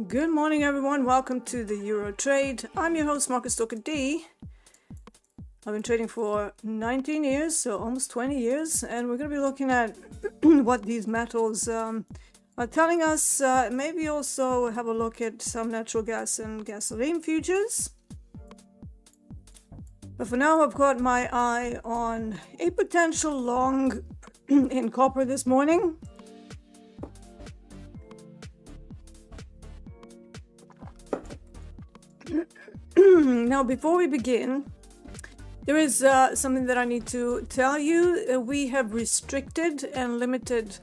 Good morning, everyone. Welcome to the Euro Trade. I'm your host, Market Stalker D. I've been trading for 19 years, so almost 20 years, and we're going to be looking at what these metals are telling us. Maybe also have a look at some natural gas and gasoline futures. But for now, I've got my eye on a potential long in copper this morning. Now, before we begin, there is something that I need to tell you. We have restricted and limited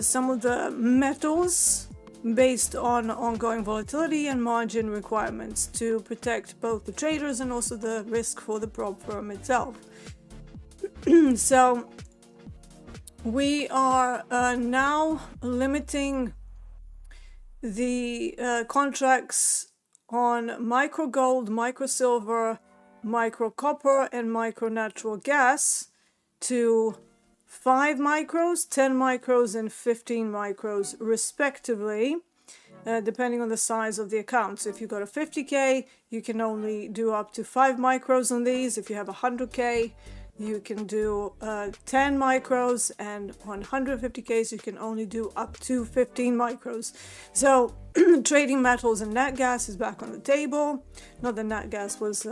some of the metals based on ongoing volatility and margin requirements to protect both the traders and also the risk for the prop firm itself. So we are now limiting the contracts on micro gold, micro silver, micro copper, and micro natural gas to 5 micros, 10 micros, and 15 micros respectively, depending on the size of the account. So if you've got a 50K, you can only do up to 5 micros on these. If you have 100K, you can do 10 micros, and on 150Ks, you can only do up to 15 micros. So trading metals and nat gas is back on the table. Not that nat gas was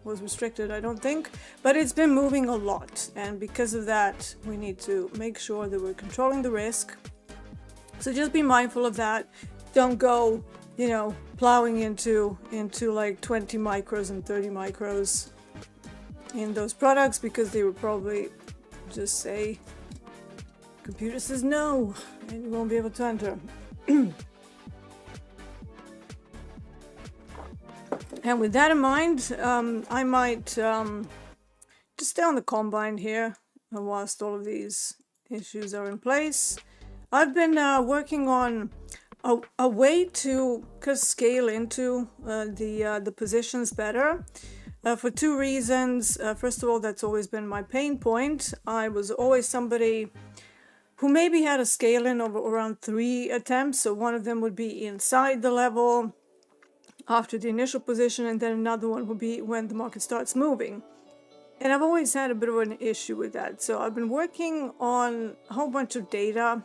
restricted, I don't think, but it's been moving a lot, and because of that, we need to make sure that we're controlling the risk. So just be mindful of that. Don't go, plowing into like 20 micros and 30 micros in those products, because they will probably just say, computer says no, and you won't be able to enter. And with that in mind, I might just stay on the combine here whilst all of these issues are in place. I've been working on a way to scale into the positions better. For 2 reasons. First of all, that's always been my pain point. I was always somebody who maybe had a scale in of around 3 attempts. So one of them would be inside the level after the initial position, and then another one would be when the market starts moving. And I've always had a bit of an issue with that. So I've been working on a whole bunch of data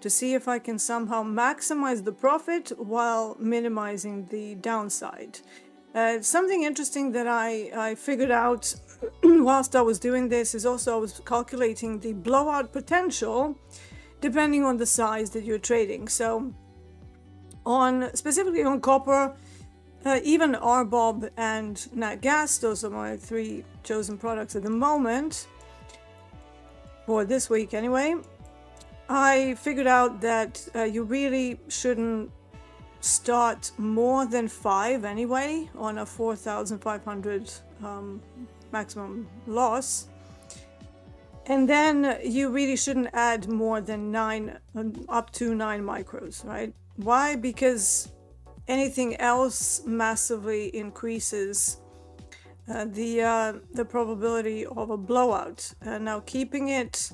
to see if I can somehow maximize the profit while minimizing the downside. Something interesting that I figured out whilst I was doing this is also I was calculating the blowout potential depending on the size that you're trading. So specifically on copper, even RBOB and nat gas, those are my 3 chosen products at the moment, for this week anyway, I figured out that you really shouldn't start more than 5 anyway on a 4,500 maximum loss, and then you really shouldn't add more than 9 up to 9 micros, right? Why? Because anything else massively increases the probability of a blowout. Now, keeping it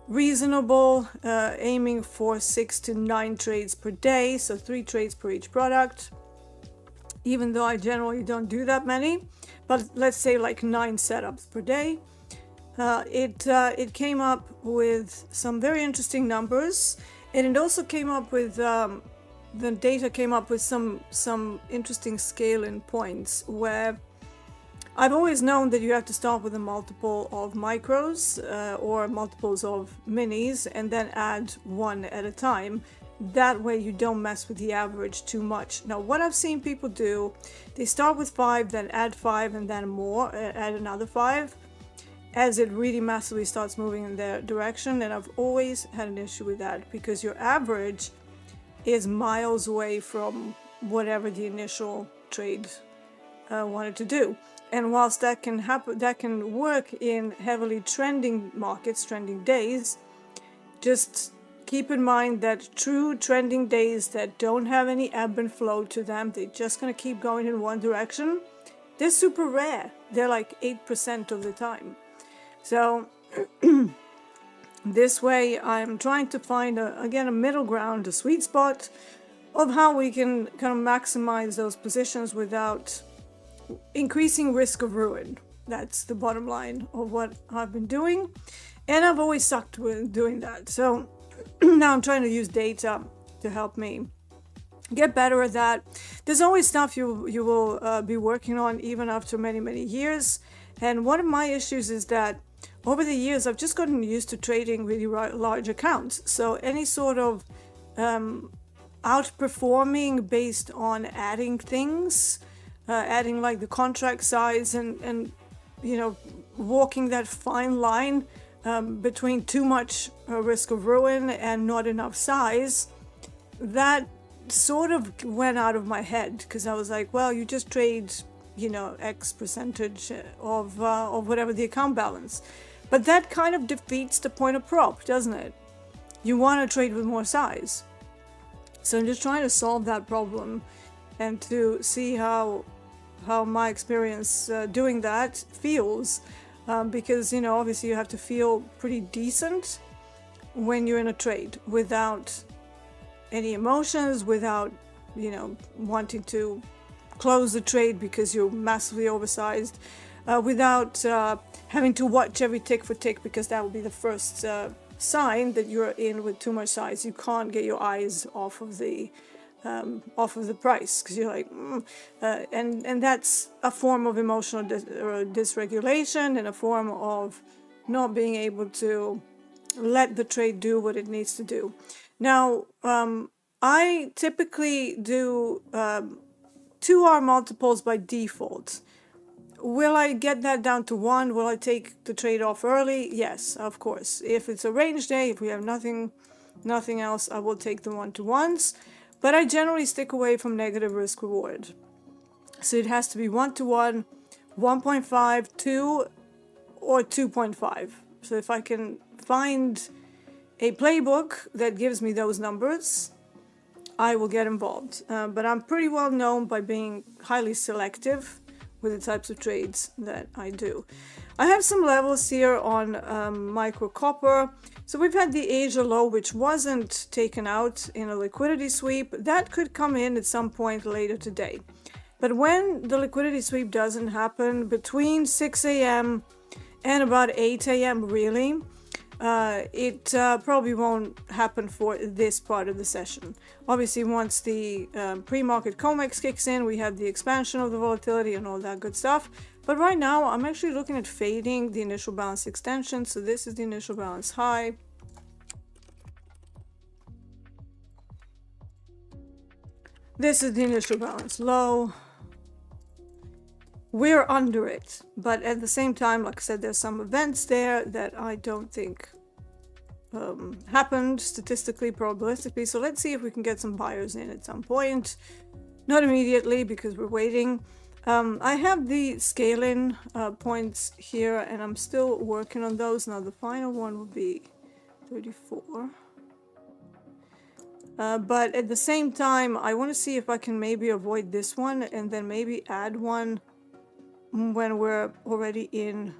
reasonable, aiming for 6 to 9 trades per day, so 3 trades per each product, even though I generally don't do that many, but let's say like 9 setups per day. It came up with some very interesting numbers, and it also came up with the data came up with some interesting scale-in points, where I've always known that you have to start with a multiple of micros or multiples of minis, and then add 1 at a time. That way you don't mess with the average too much. Now, what I've seen people do, they start with 5, then add 5, and then add another 5, as it really massively starts moving in their direction. And I've always had an issue with that, because your average is miles away from whatever the initial trade wanted to do. And whilst that can happen, that can work in heavily trending markets, trending days, just keep in mind that true trending days that don't have any ebb and flow to them, they're just going to keep going in one direction, they're super rare. They're like 8% of the time. So this way I'm trying to find, a middle ground, a sweet spot of how we can kind of maximize those positions without increasing risk of ruin. That's the bottom line of what I've been doing, and I've always sucked with doing that. So now I'm trying to use data to help me get better at that. There's always stuff you will be working on even after many years, and one of my issues is that over the years I've just gotten used to trading really large accounts. So any sort of outperforming based on adding things, adding like the contract size and you know, walking that fine line between too much risk of ruin and not enough size, that sort of went out of my head, because I was like, well, you just trade, you know, X percentage of whatever the account balance. But that kind of defeats the point of prop, doesn't it? You want to trade with more size. So I'm just trying to solve that problem and to see how my experience doing that feels, because, you know, obviously you have to feel pretty decent when you're in a trade without any emotions, without, you know, wanting to close the trade because you're massively oversized, without having to watch every tick for tick, because that would be the first sign that you're in with too much size. You can't get your eyes off of the price, because you're like, and that's a form of emotional dysregulation and a form of not being able to let the trade do what it needs to do. Now, I typically do 2R multiples by default. Will I get that down to 1? Will I take the trade off early? Yes, of course. If it's a range day, if we have nothing else, I will take the 1-to-1s. But I generally stick away from negative risk reward. So it has to be 1-to-1, 1.5, 2, or 2.5. So if I can find a playbook that gives me those numbers, I will get involved. But I'm pretty well known by being highly selective with the types of trades that I do. I have some levels here on micro copper. So we've had the Asia low, which wasn't taken out in a liquidity sweep. That could come in at some point later today. But when the liquidity sweep doesn't happen between 6 a.m. and about 8 a.m. really, it probably won't happen for this part of the session. Obviously, once the pre-market COMEX kicks in, we have the expansion of the volatility and all that good stuff. But right now, I'm actually looking at fading the initial balance extension. So this is the initial balance high. This is the initial balance low. We're under it, but at the same time, like I said, there's some events there that I don't think happened statistically, probabilistically. So let's see if we can get some buyers in at some point. Not immediately, because we're waiting. I have the scaling points here, and I'm still working on those. Now the final one will be 34. But at the same time, I want to see if I can maybe avoid this one and then maybe add one when we're already in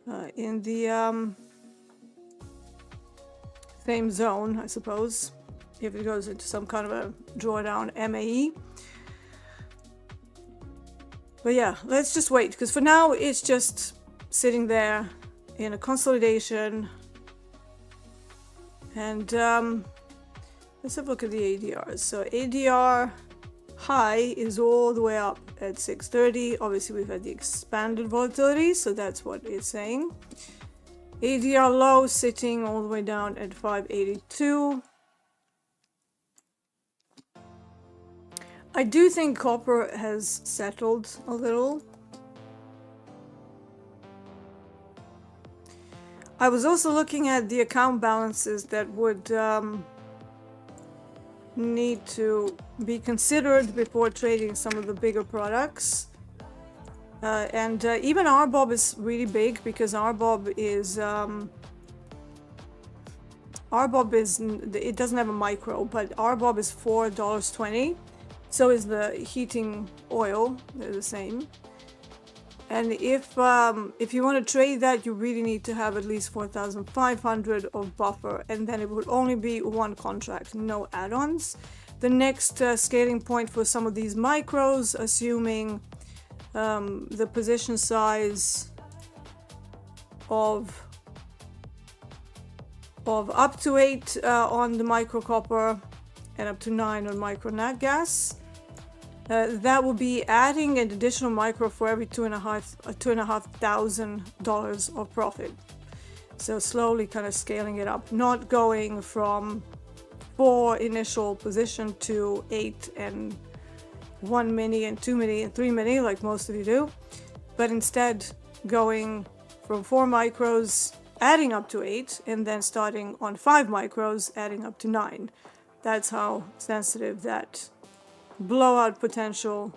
the same zone, I suppose, if it goes into some kind of a drawdown MAE. But yeah, let's just wait, because for now it's just sitting there in a consolidation. And let's have a look at the ADRs. So ADR high is all the way up at 630. Obviously we've had the expanded volatility, so that's what it's saying. ADR low sitting all the way down at 582. I do think copper has settled a little. I was also looking at the account balances that would need to be considered before trading some of the bigger products. And even RBOB is really big, because RBOB is it doesn't have a micro, but RBOB is $4.20. So is the heating oil. They're the same. And if you want to trade that, you really need to have at least 4,500 of buffer, and then it would only be one contract, no add-ons. The next scaling point for some of these micros, assuming the position size of up to 8 on the micro copper and up to 9 on micro nat gas. That will be adding an additional micro for every $2,500 of profit. So slowly kind of scaling it up, not going from 4 initial position to 8 and 1 mini and 2 mini and 3 mini like most of you do, but instead going from 4 micros, adding up to 8, and then starting on 5 micros, adding up to 9. That's how sensitive that blowout potential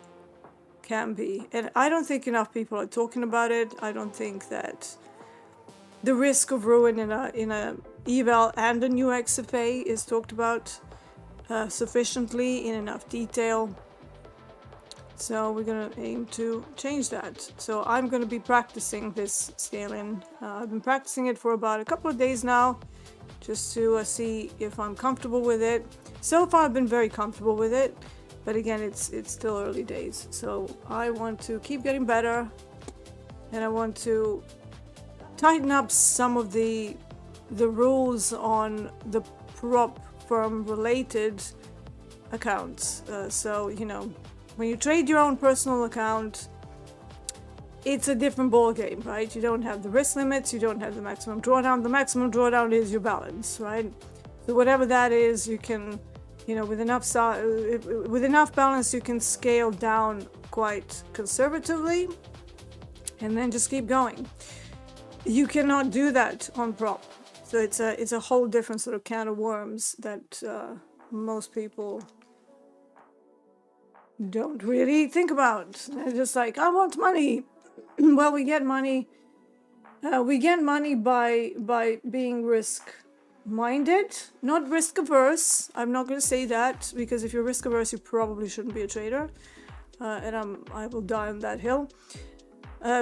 can be. And I don't think enough people are talking about it. I don't think that the risk of ruin in a eval and a new XFA is talked about sufficiently in enough detail. So we're gonna aim to change that. So I'm gonna be practicing this scaling. I've been practicing it for about a couple of days now, just to see if I'm comfortable with it. So far I've been very comfortable with it, but again, it's still early days. So I want to keep getting better, and I want to tighten up some of the rules on the prop firm related accounts. So, you know, when you trade your own personal account, it's a different ball game, right? You don't have the risk limits, you don't have the maximum drawdown. The maximum drawdown is your balance, right? So whatever that is, you can, you know, with enough balance, you can scale down quite conservatively, and then just keep going. You cannot do that on prop. So it's a whole different sort of can of worms that most people don't really think about. They're just like, I want money. Well, we get money. We get money by being risk-minded, not risk-averse. I'm not going to say that, because if you're risk-averse, you probably shouldn't be a trader, and I will die on that hill.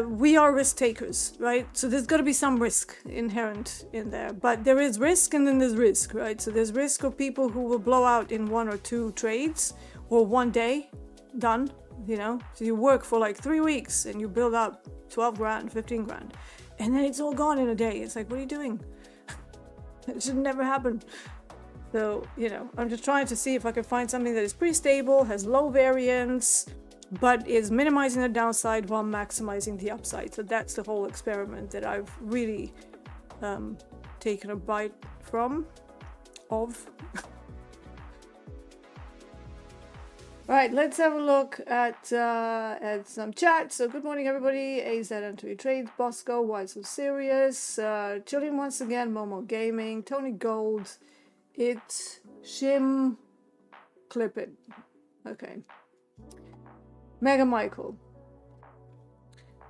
We are risk takers, right? So there's got to be some risk inherent in there, but there is risk and then there's risk, right? So there's risk of people who will blow out in 1 or 2 trades or one day, done, you know? So you work for like 3 weeks and you build up 12 grand, 15 grand, and then it's all gone in a day. It's like, what are you doing? It should never happen. So, you know, I'm just trying to see if I can find something that is pretty stable, has low variance, but is minimizing the downside while maximizing the upside. So that's the whole experiment that I've really taken a bite of. All right, let's have a look at some chat. So good morning, everybody. AZ Entry Trades, Bosco, Why So Serious, Chilling once again, Momo Gaming, Tony Gold, Shim, Clip It. Okay. Mega Michael.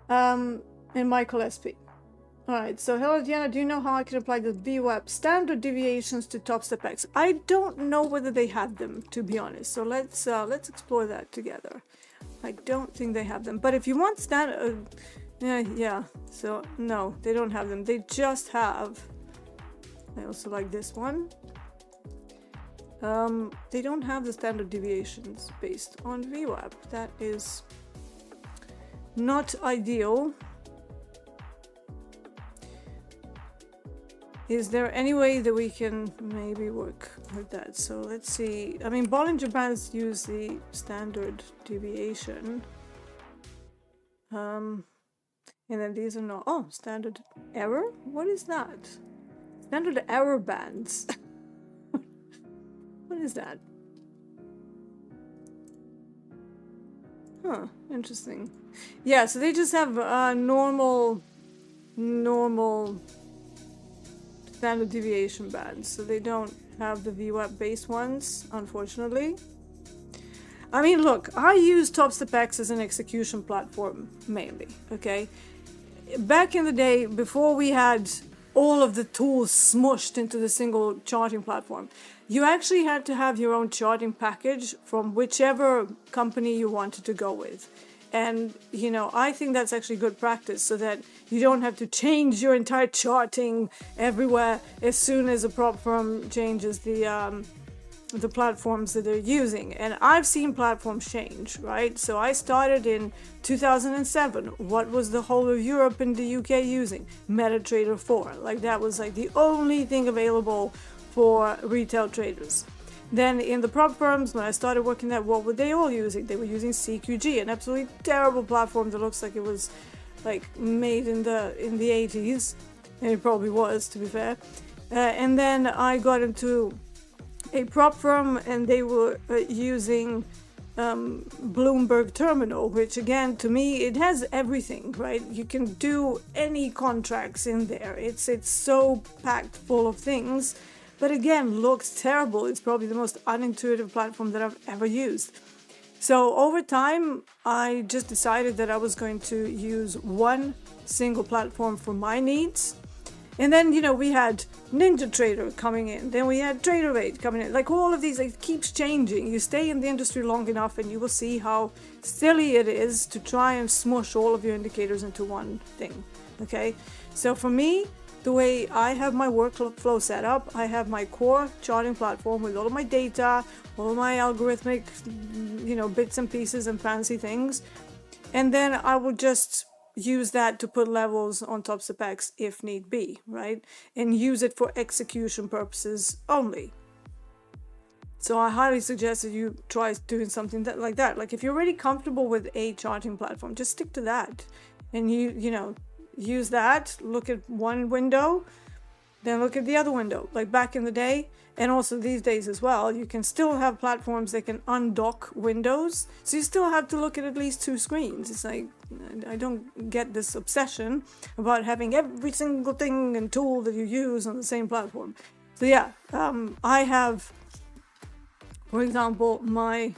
And Michael SP. Alright, so hello Deeyana, do you know how I can apply the VWAP standard deviations to Topstep X? I don't know whether they have them, to be honest. So let's explore that together. I don't think they have them. But if you want standard, yeah. So no, they don't have them. They just have. I also like this one. They don't have the standard deviations based on VWAP. That is not ideal. Is there any way that we can maybe work with that? So let's see. I mean, Bollinger Bands use the standard deviation. And then these are not. Oh, standard error? What is that? Standard error bands. What is that? Huh, interesting. Yeah, so they just have normal standard deviation bands, so they don't have the VWAP based ones, unfortunately. I mean, look, I use Topstep X as an execution platform mainly, okay? Back in the day, before we had all of the tools smushed into the single charting platform, you actually had to have your own charting package from whichever company you wanted to go with. And, you know, I think that's actually good practice so that you don't have to change your entire charting everywhere as soon as a prop firm changes the platforms that they're using. And I've seen platforms change, right? So I started in 2007. What was the whole of Europe and the UK using? MetaTrader 4. Like that was like the only thing available for retail traders. Then in the prop firms, when I started working there, what were they all using? They were using CQG, an absolutely terrible platform that looks like it was like made in the 80s, and it probably was, to be fair. And then I got into a prop firm, and they were using Bloomberg Terminal, which again, to me, it has everything, right? You can do any contracts in there. It's so packed full of things. But again, looks terrible. It's probably the most unintuitive platform that I've ever used. So over time, I just decided that I was going to use one single platform for my needs. And then, you know, we had NinjaTrader coming in. Then we had TraderVate coming in. Like all of these, it keeps changing. You stay in the industry long enough and you will see how silly it is to try and smush all of your indicators into one thing. Okay? So for me, the way I have my workflow set up, I have my core charting platform with all of my data, all of my algorithmic, you know, bits and pieces and fancy things. And then I will just use that to put levels on TopstepX if need be, right? And use it for execution purposes only. So I highly suggest that you try doing something like that. Like if you're already comfortable with a charting platform, just stick to that. And you know, use that, look at one window, then look at the other window. Like back in the day, and also these days as well, you can still have platforms that can undock windows. So you still have to look at least two screens. It's like, I don't get this obsession about having every single thing and tool that you use on the same platform. So yeah, I have, for example, my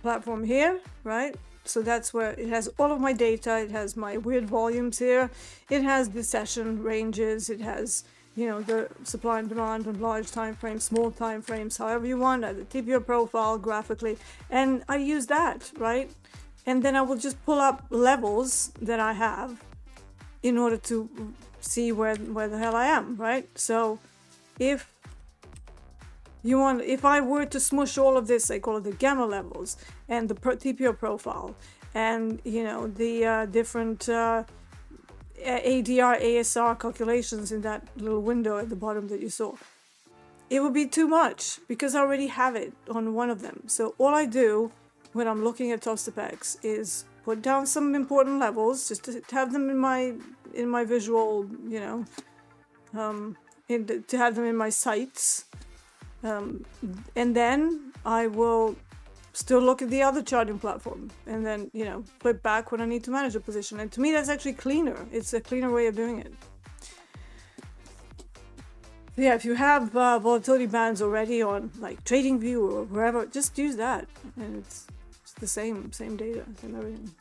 platform here, right? So that's where it has all of my data. It has my weird volumes here. It has the session ranges. It has, you know, the supply and demand on large time frames, small time frames, however you want, the TPO profile graphically. And I use that, right? And then I will just pull up levels that I have in order to see where the hell I am, right? So if I were to smush all of this, I call it the gamma levels and the TPO profile and, you know, the different ADR, ASR calculations in that little window at the bottom that you saw, it would be too much because I already have it on one of them. So all I do when I'm looking at TopstepX is put down some important levels just to have them in my visual, you know, to have them in my sights. And then I will still look at the other charting platform and then, you know, flip back when I need to manage a position. And to me, that's actually cleaner. It's a cleaner way of doing it. Yeah, if you have volatility bands already on like TradingView or wherever, just use that. And it's the same data, same everything.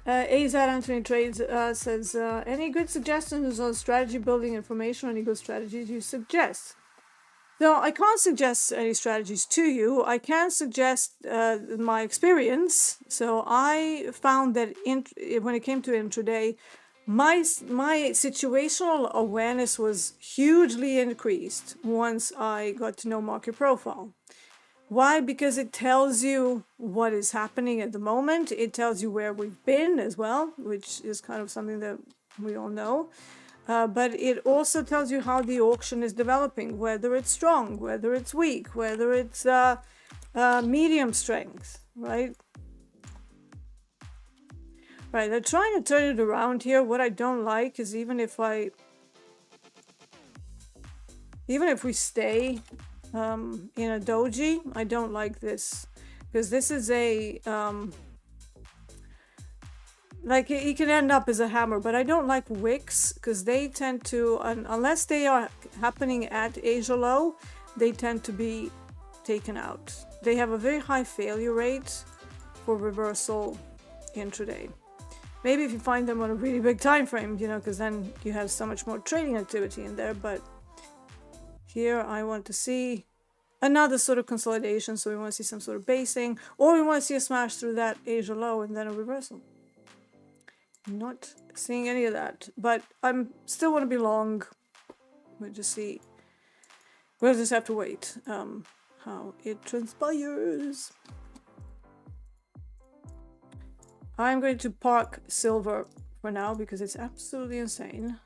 AZ Anthony Trades says, any good suggestions on strategy building information, any good strategies you suggest? No, I can't suggest any strategies to you. I can suggest my experience. So I found that when it came to intraday, my situational awareness was hugely increased once I got to know market profile. Why? Because it tells you what is happening at the moment. It tells you where we've been as well, which is kind of something that we all know. But it also tells you how the auction is developing, whether it's strong, whether it's weak, whether it's medium strength, right? Right, they're trying to turn it around here. What I don't like is even if we stay in a doji, I don't like this because this is a like it can end up as a hammer, but I don't like wicks because they tend to, unless they are happening at Asia low, they tend to be taken out. They have a very high failure rate for reversal intraday. Maybe if you find them on a really big time frame, you know, because then you have so much more trading activity in there. But here I want to see another sort of consolidation. So we want to see some sort of basing, or we want to see a smash through that Asia low and then a reversal. Not seeing any of that, but I'm still want to be long. We'll just see. We'll just have to wait how it transpires. I'm going to park silver for now because it's absolutely insane.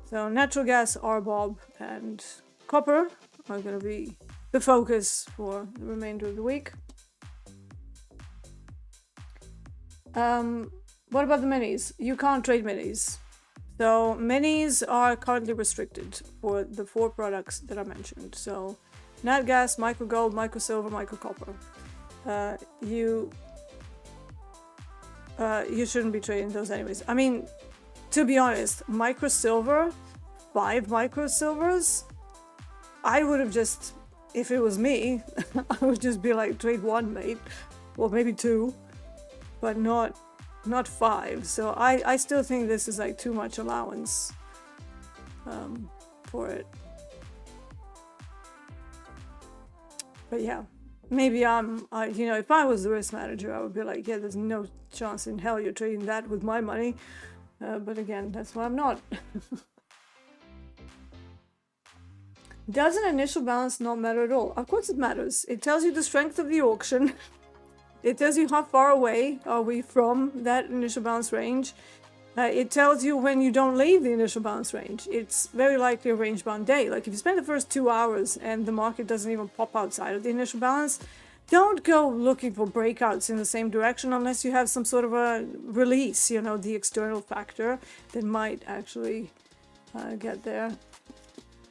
So natural gas, RBOB, and copper are going to be the focus for the remainder of the week. What about the minis? You can't trade minis. So minis are currently restricted for the 4 products that I mentioned. So nat gas, micro gold, micro silver, micro copper. You shouldn't be trading those anyways. I mean, to be honest, micro silver, 5 micro silvers, I would have just, if it was me, I would just be like, trade 1, mate, or maybe 2, but not 5. So I still think this is like too much allowance for it. But yeah, maybe if I was the risk manager, I would be like, yeah, there's no chance in hell you're trading that with my money. But again, that's why I'm not. Does an initial balance not matter at all? Of course it matters. It tells you the strength of the auction. It tells you how far away are we from that initial balance range. It tells you when you don't leave the initial balance range. It's very likely a range bound day. Like if you spend the first 2 hours and the market doesn't even pop outside of the initial balance, don't go looking for breakouts in the same direction unless you have some sort of a release, the external factor that might actually get there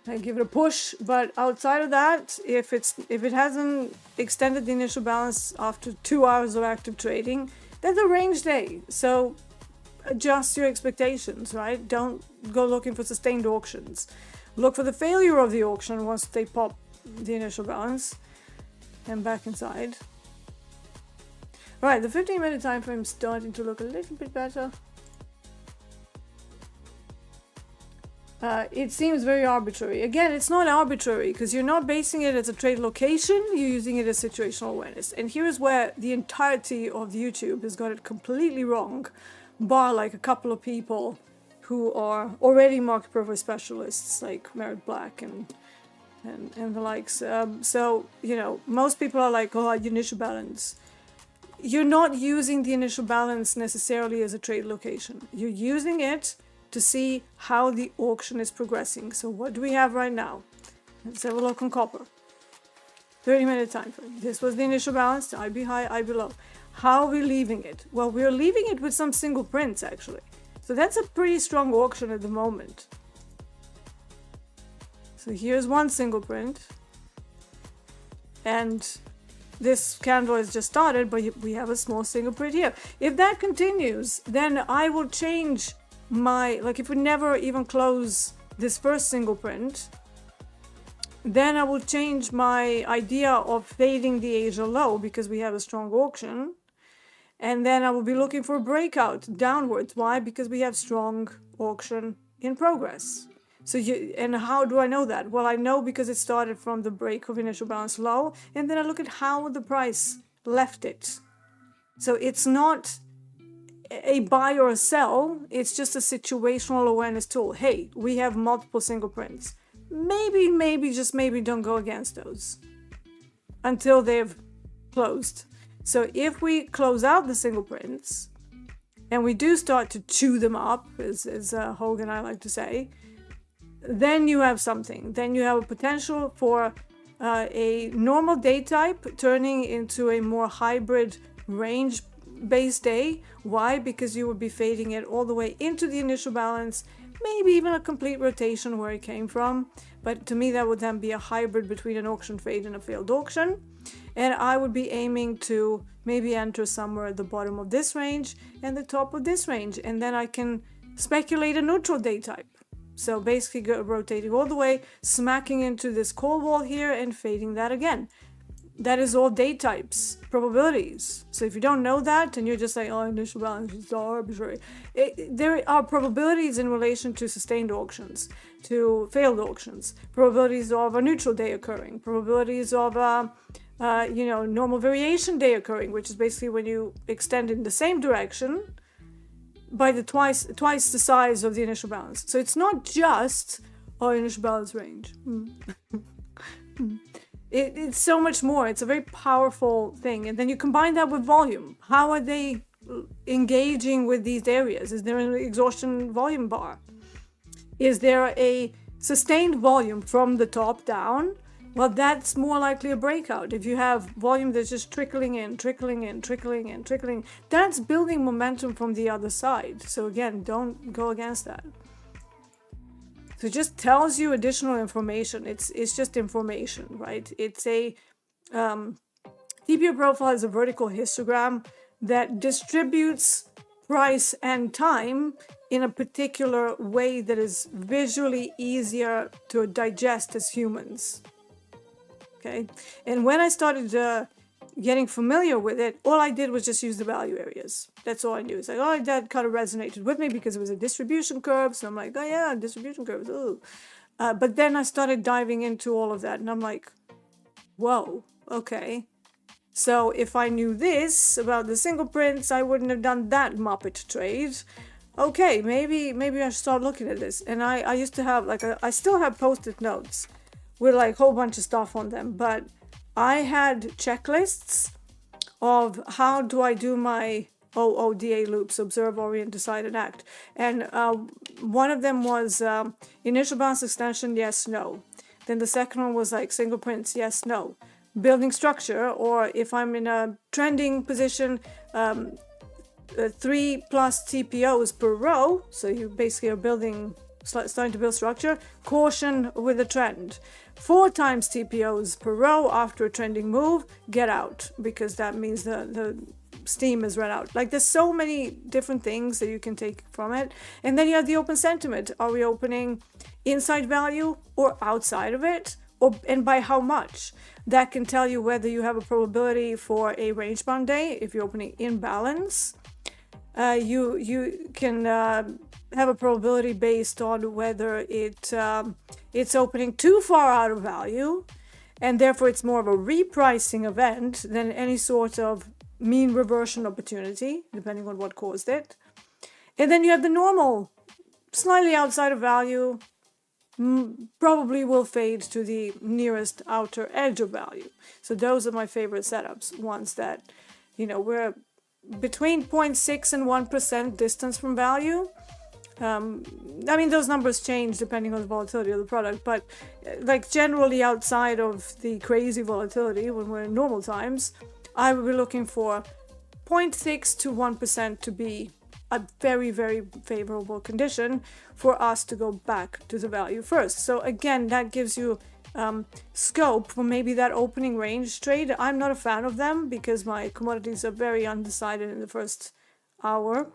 and give it a push. But outside of that, if it hasn't extended the initial balance after 2 hours of active trading, that's a range day. So adjust your expectations, right? Don't go looking for sustained auctions. Look for the failure of the auction once they pop the initial balance and back inside. All right, the 15-minute time frame is starting to look a little bit better. It seems very arbitrary. Again, it's not arbitrary because you're not basing it as a trade location, you're using it as situational awareness. And here's where the entirety of YouTube has got it completely wrong, bar like a couple of people who are already market profile specialists like Merritt Black and the likes. So, most people are like, oh, initial balance. You're not using the initial balance necessarily as a trade location. You're using it to see how the auction is progressing. So what do we have right now? Let's have a look on copper. 30-minute time frame. This was the initial balance, IB high, IB low. How are we leaving it? Well, we're leaving it with some single prints actually. So that's a pretty strong auction at the moment. So here's one single print. And this candle has just started, but we have a small single print here. If that continues, then I will change if we never even close this first single print, then I will change my idea of fading the Asia low because we have a strong auction. And then I will be looking for a breakout downwards. Why? Because we have strong auction in progress. So and how do I know that? Well, I know because it started from the break of initial balance low, and then I look at how the price left it. So it's not a buy or a sell, it's just a situational awareness tool. Hey, we have multiple single prints. Maybe, just maybe don't go against those until they've closed. So if we close out the single prints and we do start to chew them up, as Hogan and I like to say, then you have something. Then you have a potential for a normal day type turning into a more hybrid range base day. Why? Because you would be fading it all the way into the initial balance, maybe even a complete rotation where it came from. But to me, that would then be a hybrid between an auction fade and a failed auction. And I would be aiming to maybe enter somewhere at the bottom of this range and the top of this range. And then I can speculate a neutral day type. So basically rotating all the way, smacking into this call wall here and fading that again. that is all day types, probabilities. So if you don't know that and you're just like, oh, initial balance is so arbitrary, there are probabilities in relation to sustained auctions, to failed auctions, probabilities of a neutral day occurring, probabilities of normal variation day occurring, which is basically when you extend in the same direction by the twice the size of the initial balance. So it's not just initial balance range. It's so much more. It's a very powerful thing. And then you combine that with volume. How are they engaging with these areas? Is there an exhaustion volume bar? Is there a sustained volume from the top down? Well, that's more likely a breakout. If you have volume that's just trickling in, that's building momentum from the other side. So again, don't go against that. So it just tells you additional information. It's just information, right? It's a TPO profile is a vertical histogram that distributes price and time in a particular way that is visually easier to digest as humans. Okay, and when I started getting familiar with it, all I did was just use the value areas. That's all I knew. It's like, that kind of resonated with me because it was a distribution curve. So I'm like, oh yeah, distribution curves. Ooh. But then I started diving into all of that, and I'm like, whoa, okay. So if I knew this about the single prints, I wouldn't have done that Muppet trade. Okay, maybe I should start looking at this. And I used to have I still have post-it notes with a whole bunch of stuff on them, but I had checklists of how do I do my OODA loops, observe, orient, decide, and act. And one of them was initial balance extension, yes, no. Then the second one was single prints, yes, no. Building structure, or if I'm in a trending position, 3+ TPOs per row, so you basically are starting to build structure, caution with a trend. 4 times TPOs per row after a trending move, get out, because that means the steam is run out. There's so many different things that you can take from it. And then you have the open sentiment. Are we opening inside value or outside of it? And by how much? That can tell you whether you have a probability for a range bound day. If you're opening in balance, you can have a probability based on whether it's opening too far out of value, and therefore it's more of a repricing event than any sort of mean reversion opportunity, depending on what caused it. And then you have the normal, slightly outside of value, probably will fade to the nearest outer edge of value. So those are my favorite setups, ones that, we're between 0.6 and 1% distance from value. Those numbers change depending on the volatility of the product, but generally outside of the crazy volatility when we're in normal times, I would be looking for 0.6 to 1% to be a very, very favorable condition for us to go back to the value first. So again, that gives you scope for maybe that opening range trade. I'm not a fan of them because my commodities are very undecided in the first hour.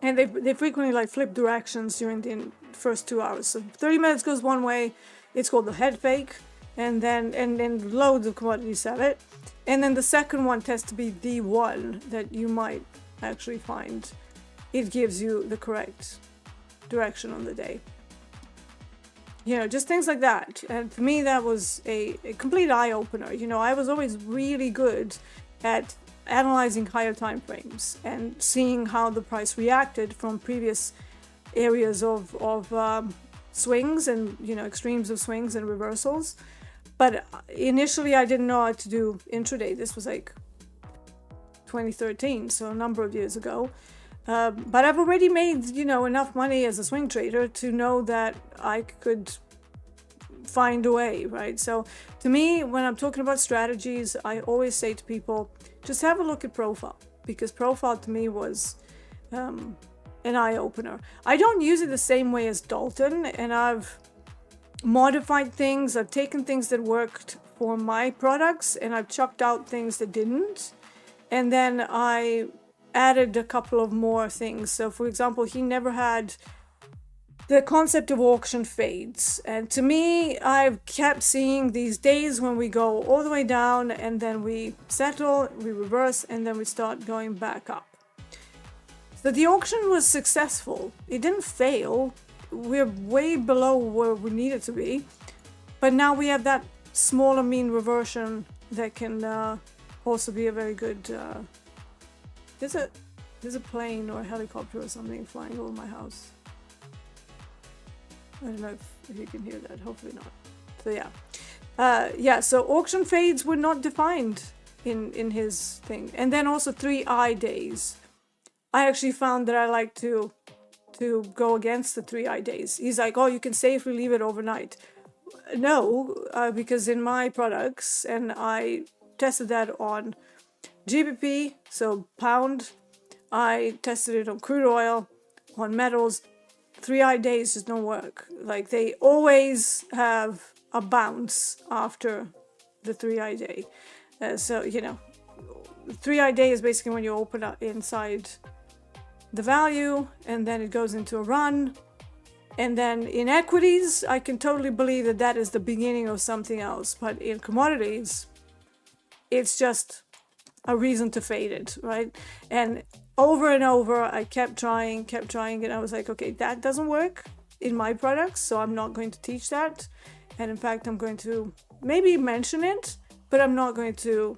And they frequently flip directions during the first 2 hours. So 30 minutes goes one way, it's called the head fake, and then loads of commodities have it. And then the second one tends to be the one that you might actually find it gives you the correct direction on the day. Just things like that. And for me, that was a complete eye-opener. I was always really good at analyzing higher time frames and seeing how the price reacted from previous areas of swings and extremes of swings and reversals. But initially I didn't know how to do intraday. This was 2013, so a number of years ago. But I've already made enough money as a swing trader to know that I could find a way, right? So to me, when I'm talking about strategies, I always say to people, just have a look at profile, because profile to me was an eye-opener. I don't use it the same way as Dalton, and I've modified things. I've taken things that worked for my products and I've chucked out things that didn't, and then I added a couple of more things. So for example, he never had the concept of auction fades. And to me, I've kept seeing these days when we go all the way down and then we settle, we reverse, and then we start going back up. So the auction was successful. It didn't fail. We're way below where we needed to be. But now we have that smaller mean reversion that can also be a very good... There's a plane or a helicopter or something flying over my house. I don't know if you can hear that. Hopefully not. So yeah. So auction fades were not defined in his thing. And then also 3i days. I actually found that I like to go against the 3i days. He's like, oh, you can safely leave it overnight. No, because in my products, and I tested that on GBP, so pound, I tested it on crude oil, on metals. 3i days just don't work. Like, they always have a bounce after the 3i day. So, 3i day is basically when you open up inside the value and then it goes into a run. And then in equities, I can totally believe that that is the beginning of something else. But in commodities, it's just a reason to fade it, right? And over and over, I kept trying, and I was like, okay, that doesn't work in my products, so I'm not going to teach that. And in fact, I'm going to maybe mention it, but I'm not going to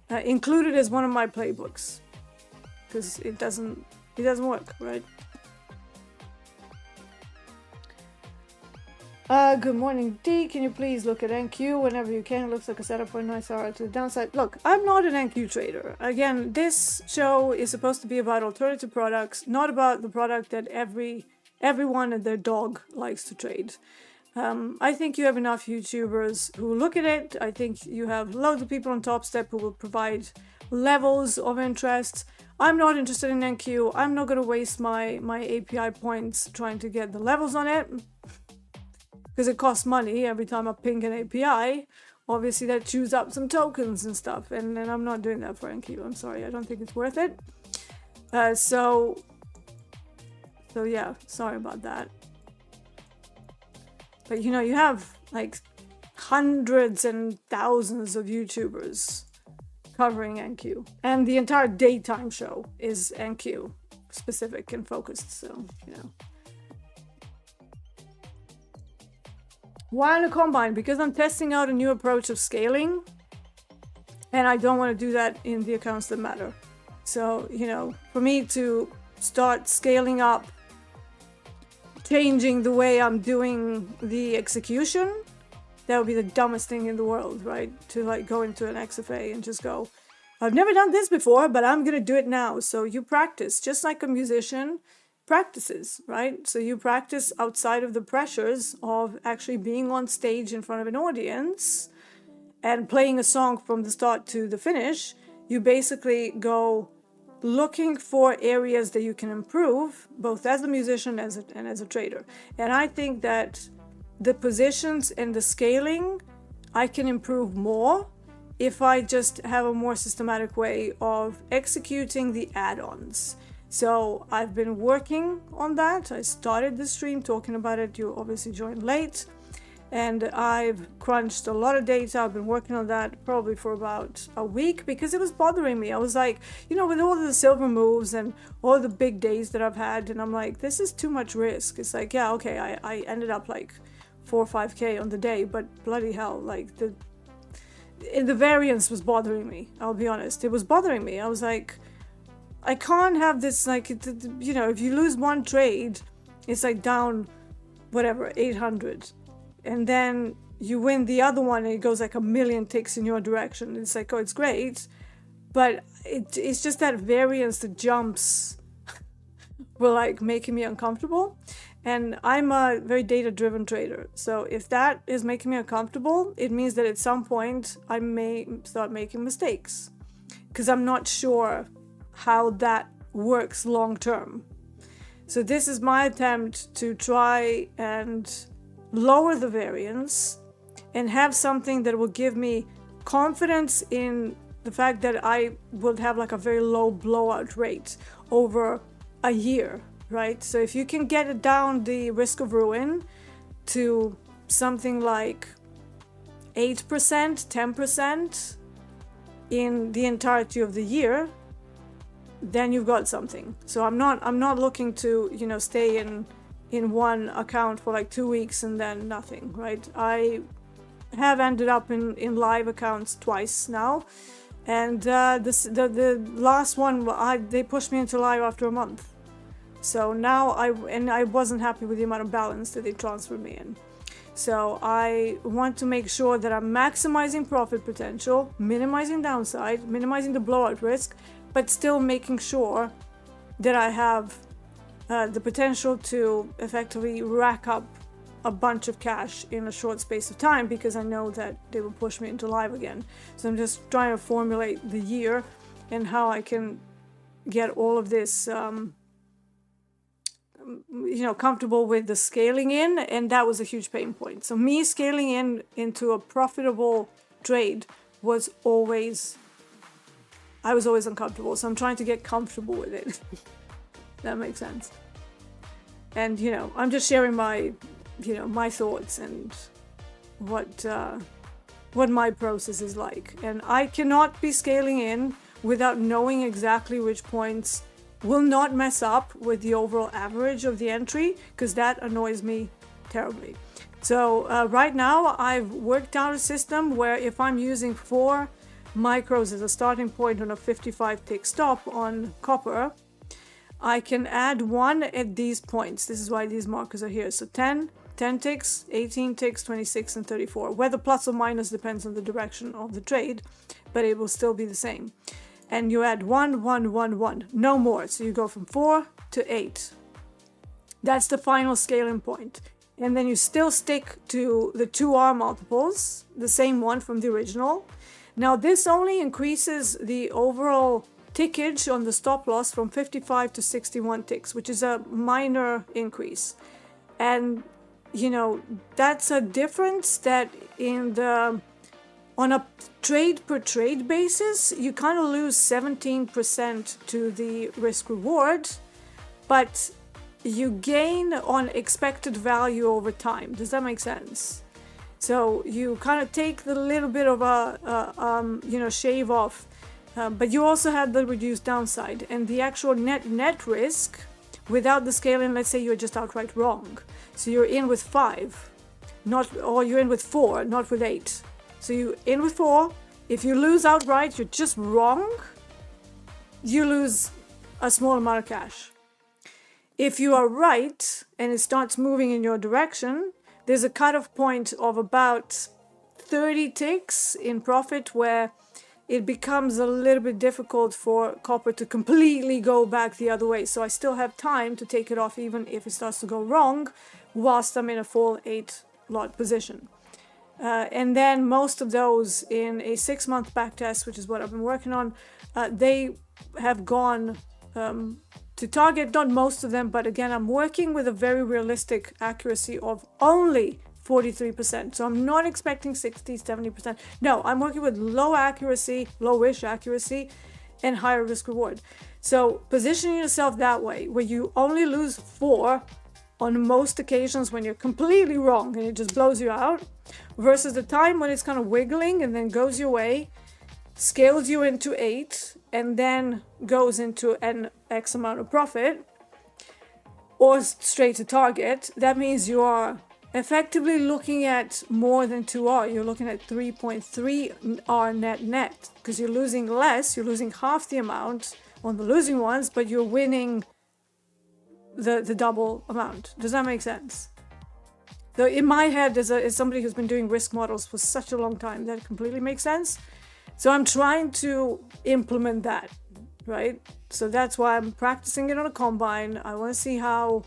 include it as one of my playbooks because it doesn't work, right? Good morning, D. Can you please look at NQ whenever you can? It looks like a setup for a nice RR to the downside. Look, I'm not an NQ trader. Again, this show is supposed to be about alternative products, not about the product that everyone and their dog likes to trade. I think you have enough YouTubers who look at it. I think you have loads of people on Topstep who will provide levels of interest. I'm not interested in NQ. I'm not going to waste my API points trying to get the levels on it, because it costs money every time I ping an API. Obviously that chews up some tokens and stuff, and I'm not doing that for NQ. I'm sorry, I don't think it's worth it. So yeah, sorry about that. But you have like hundreds and thousands of YouTubers covering NQ, and the entire daytime show is NQ specific and focused, so Why on a combine? Because I'm testing out a new approach of scaling, and I don't want to do that in the accounts that matter. So, for me to start scaling up, changing the way I'm doing the execution, that would be the dumbest thing in the world, right? To like go into an XFA and just go, I've never done this before, but I'm going to do it now. So you practice, just like a musician practices, right? So you practice outside of the pressures of actually being on stage in front of an audience and playing a song from the start to the finish. You basically go looking for areas that you can improve, both as a musician and as a trader. And I think that the positions and the scaling, I can improve more if I just have a more systematic way of executing the add-ons. So I've been working on that. I started the stream talking about it. You obviously joined late. And I've crunched a lot of data. I've been working on that probably for about a week because it was bothering me. I was like, with all of the silver moves and all the big days that I've had, and I'm like, this is too much risk. It's like, yeah, okay, I ended up like 4 or 5K on the day, but bloody hell, like the variance was bothering me. I'll be honest. It was bothering me. I was like, I can't have this, like, if you lose one trade, it's like down, whatever, 800. And then you win the other one and it goes like 1,000,000 ticks in your direction. It's like, oh, it's great. But it's just that variance, the jumps were like making me uncomfortable. And I'm a very data-driven trader. So if that is making me uncomfortable, it means that at some point I may start making mistakes because I'm not sure how that works long term. So this is my attempt to try and lower the variance and have something that will give me confidence in the fact that I will have like a very low blowout rate over a year, right? So if you can get it down the risk of ruin to something like 8%, 10% in the entirety of the year, then you've got something. So I'm not looking to, you know, stay in one account for like 2 weeks and then nothing, right? I have ended up in live accounts twice now, and the last one they pushed me into live after a month. So now I wasn't happy with the amount of balance that they transferred me in. So I want to make sure that I'm maximizing profit potential, minimizing downside, minimizing the blowout risk, but still making sure that I have the potential to effectively rack up a bunch of cash in a short space of time, because I know that they will push me into live again. So I'm just trying to formulate the year and how I can get all of this you know, comfortable with the scaling in, and that was a huge pain point. So me scaling in into a profitable trade was always, I was always uncomfortable. So I'm trying to get comfortable with it. That makes sense. And, you know, I'm just sharing my, you know, my thoughts and what my process is like. And I cannot be scaling in without knowing exactly which points will not mess up with the overall average of the entry, because that annoys me terribly. So right now I've worked out a system where if I'm using 4 micros as a starting point on a 55 tick stop on copper, I can add 1 at these points. This is why these markers are here. So 10 ticks, 18 ticks, 26 and 34, where the plus or minus depends on the direction of the trade, but it will still be the same. And you add 1, 1, 1, 1, no more. So you go from 4 to 8. That's the final scaling point. And then you still stick to the 2R multiples, the same one from the original. Now this only increases the overall tickage on the stop loss from 55 to 61 ticks, which is a minor increase. And, you know, that's a difference that on a trade per trade basis, you kind of lose 17% to the risk reward, but you gain on expected value over time. Does that make sense? So you kind of take the little bit of you know, shave off, but you also have the reduced downside, and the actual net risk without the scaling. Let's say you're just outright wrong. So you're in with 5, or you're in with 4, not with 8. So you're in with 4. If you lose outright, you're just wrong, you lose a small amount of cash. If you are right and it starts moving in your direction, there's a cutoff point of about 30 ticks in profit where it becomes a little bit difficult for copper to completely go back the other way. So I still have time to take it off even if it starts to go wrong whilst I'm in a full 8 lot position. And then most of those in a 6-month backtest, which is what I've been working on, they have gone to target. Not most of them, but again, I'm working with a very realistic accuracy of only 43%. So I'm not expecting 60, 70%. No, I'm working with low accuracy, lowish accuracy, and higher risk reward. So positioning yourself that way, where you only lose 4 on most occasions when you're completely wrong and it just blows you out, versus the time when it's kind of wiggling and then goes your way, scales you into 8, and then goes into an X amount of profit, or straight to target. That means you are effectively looking at more than 2R. You're looking at 3.3R net, because you're losing less, you're losing half the amount on the losing ones, but you're winning the double amount. Does that make sense? So in my head, as somebody who's been doing risk models for such a long time, that completely makes sense. So I'm trying to implement that, right? So that's why I'm practicing it on a combine. I want to see how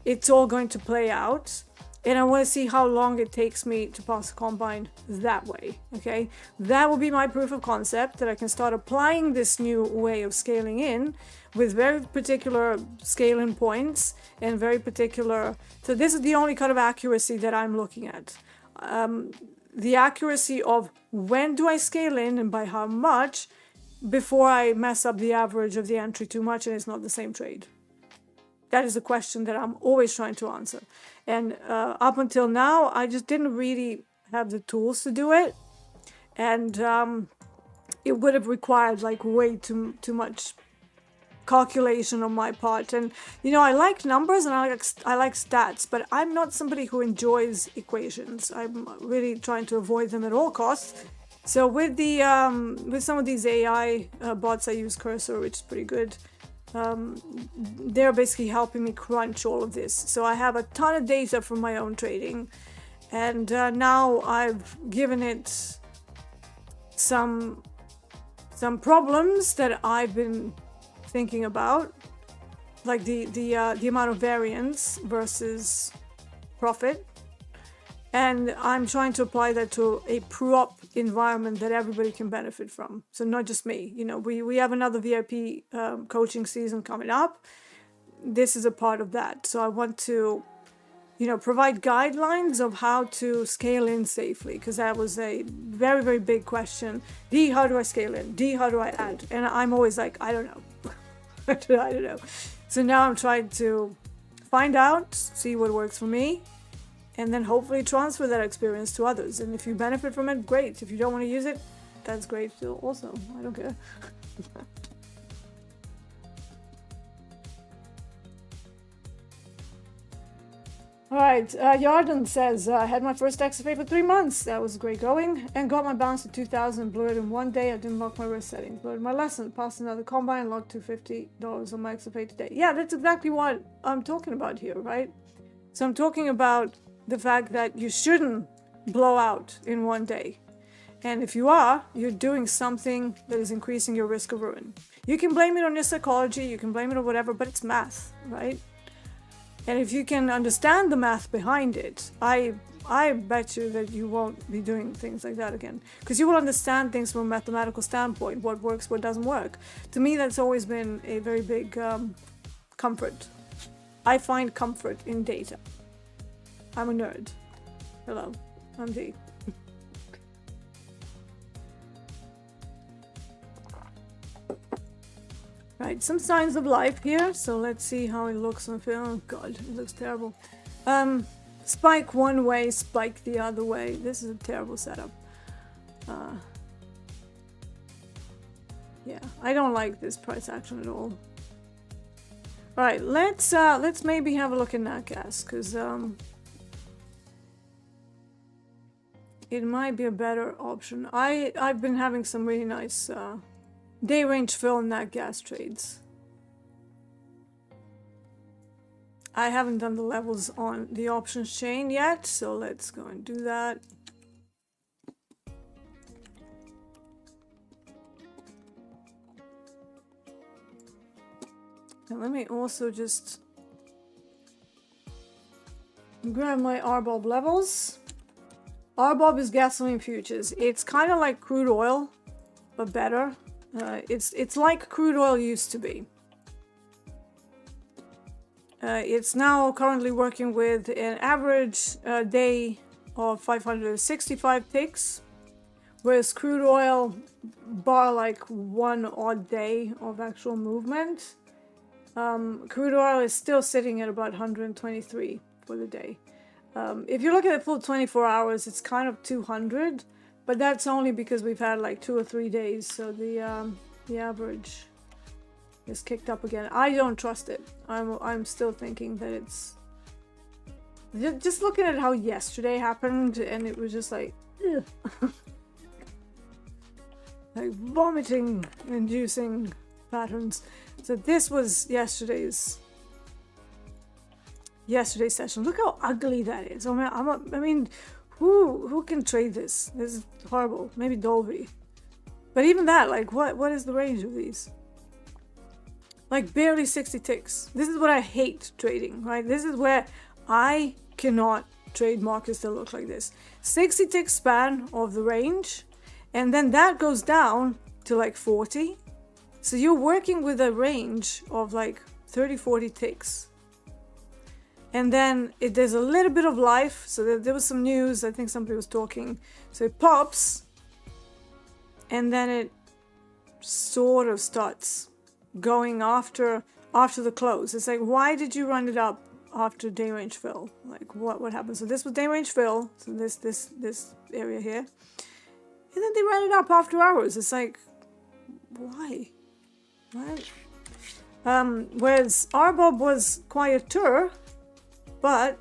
it's all going to play out, and I want to see how long it takes me to pass the combine that way, okay? That will be my proof of concept, that I can start applying this new way of scaling in with very particular scaling points and very particular. So this is the only kind of accuracy that I'm looking at. The accuracy of when do I scale in and by how much before I mess up the average of the entry too much and it's not the same trade. That is a question that I'm always trying to answer. And up until now, I just didn't really have the tools to do it. And it would have required like way too much calculation on my part. And you know, I like numbers and I like stats, but I'm not somebody who enjoys equations. I'm really trying to avoid them at all costs. So with the with some of these AI bots, I use Cursor, which is pretty good. They're basically helping me crunch all of this. So I have a ton of data from my own trading, and now I've given it some problems that I've been thinking about, like the amount of variance versus profit, and I'm trying to apply that to a prop environment that everybody can benefit from. So not just me. You know, we have another VIP coaching season coming up. This is a part of that. So I want to, you know, provide guidelines of how to scale in safely, because that was a very, very big question. D, how do I scale in? D, how do I add? And I'm always like, I don't know. I don't know. So now I'm trying to find out, see what works for me, and then hopefully transfer that experience to others. And if you benefit from it, great. If you don't want to use it, that's great too also. I don't care. All right, Yarden says, I had my first XFA for 3 months. That was great going. And got my balance to 2,000, blew it in 1 day. I didn't lock my risk settings. Learned my lesson, passed another combine, locked $250 on my XFA today. Yeah, that's exactly what I'm talking about here, right? So I'm talking about the fact that you shouldn't blow out in 1 day. And if you are, you're doing something that is increasing your risk of ruin. You can blame it on your psychology, you can blame it on whatever, but it's math, right? And if you can understand the math behind it, I bet you that you won't be doing things like that again. Because you will understand things from a mathematical standpoint, what works, what doesn't work. To me, that's always been a very big comfort. I find comfort in data. I'm a nerd. Hello, I'm Dee. Right, some signs of life here. So let's see how it looks on film. Oh God, it looks terrible. Spike one way, spike the other way. This is a terrible setup. Yeah, I don't like this price action at all. All right, let's maybe have a look at nat gas, because it might be a better option. I've been having some really nice day range fill nat gas trades. I haven't done the levels on the options chain yet, so let's go and do that. And let me also just grab my RBOB levels. RBOB is gasoline futures. It's kind of like crude oil, but better. It's like crude oil used to be. It's now currently working with an average day of 565 ticks, whereas crude oil, bar like one odd day of actual movement, crude oil is still sitting at about 123 for the day. If you look at the full 24 hours, it's kind of 200. But that's only because we've had like 2 or 3 days, so the average is kicked up again. I don't trust it. I'm still thinking that it's just looking at how yesterday happened, and it was just like, like vomiting inducing patterns. So this was yesterday's session. Look how ugly that is. I mean. Who can trade this? This is horrible. Maybe Dolby. But even that, like, what is the range of these? Like, barely 60 ticks. This is what I hate trading, right? This is where I cannot trade markets that look like this. 60 tick span of the range, and then that goes down to like 40. So you're working with a range of like 30, 40 ticks. And then there's a little bit of life. So there was some news. I think somebody was talking. So it pops. And then it sort of starts going after after the close. It's like, why did you run it up after day range fill? Like, what happened? So this was day range fill. So this area here, and then they ran it up after hours. It's like, why? What? Whereas RBOB was quieter, but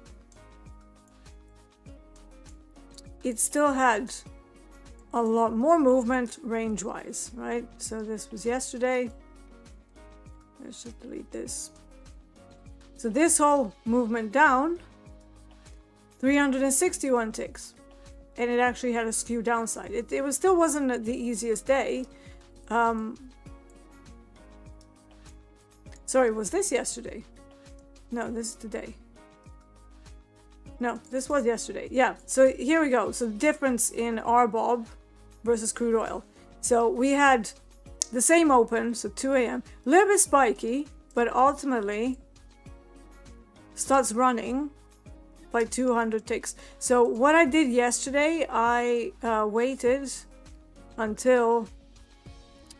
it still had a lot more movement range-wise, right? So this was yesterday. Let's just delete this. So this whole movement down, 361 ticks, and it actually had a skew downside. It still wasn't the easiest day. Sorry, was this yesterday? No, this is today. No, this was yesterday. Yeah, so here we go. So the difference in RBOB versus crude oil. So we had the same open, so 2 a.m. A little bit spiky, but ultimately starts running by 200 ticks. So what I did yesterday, I waited until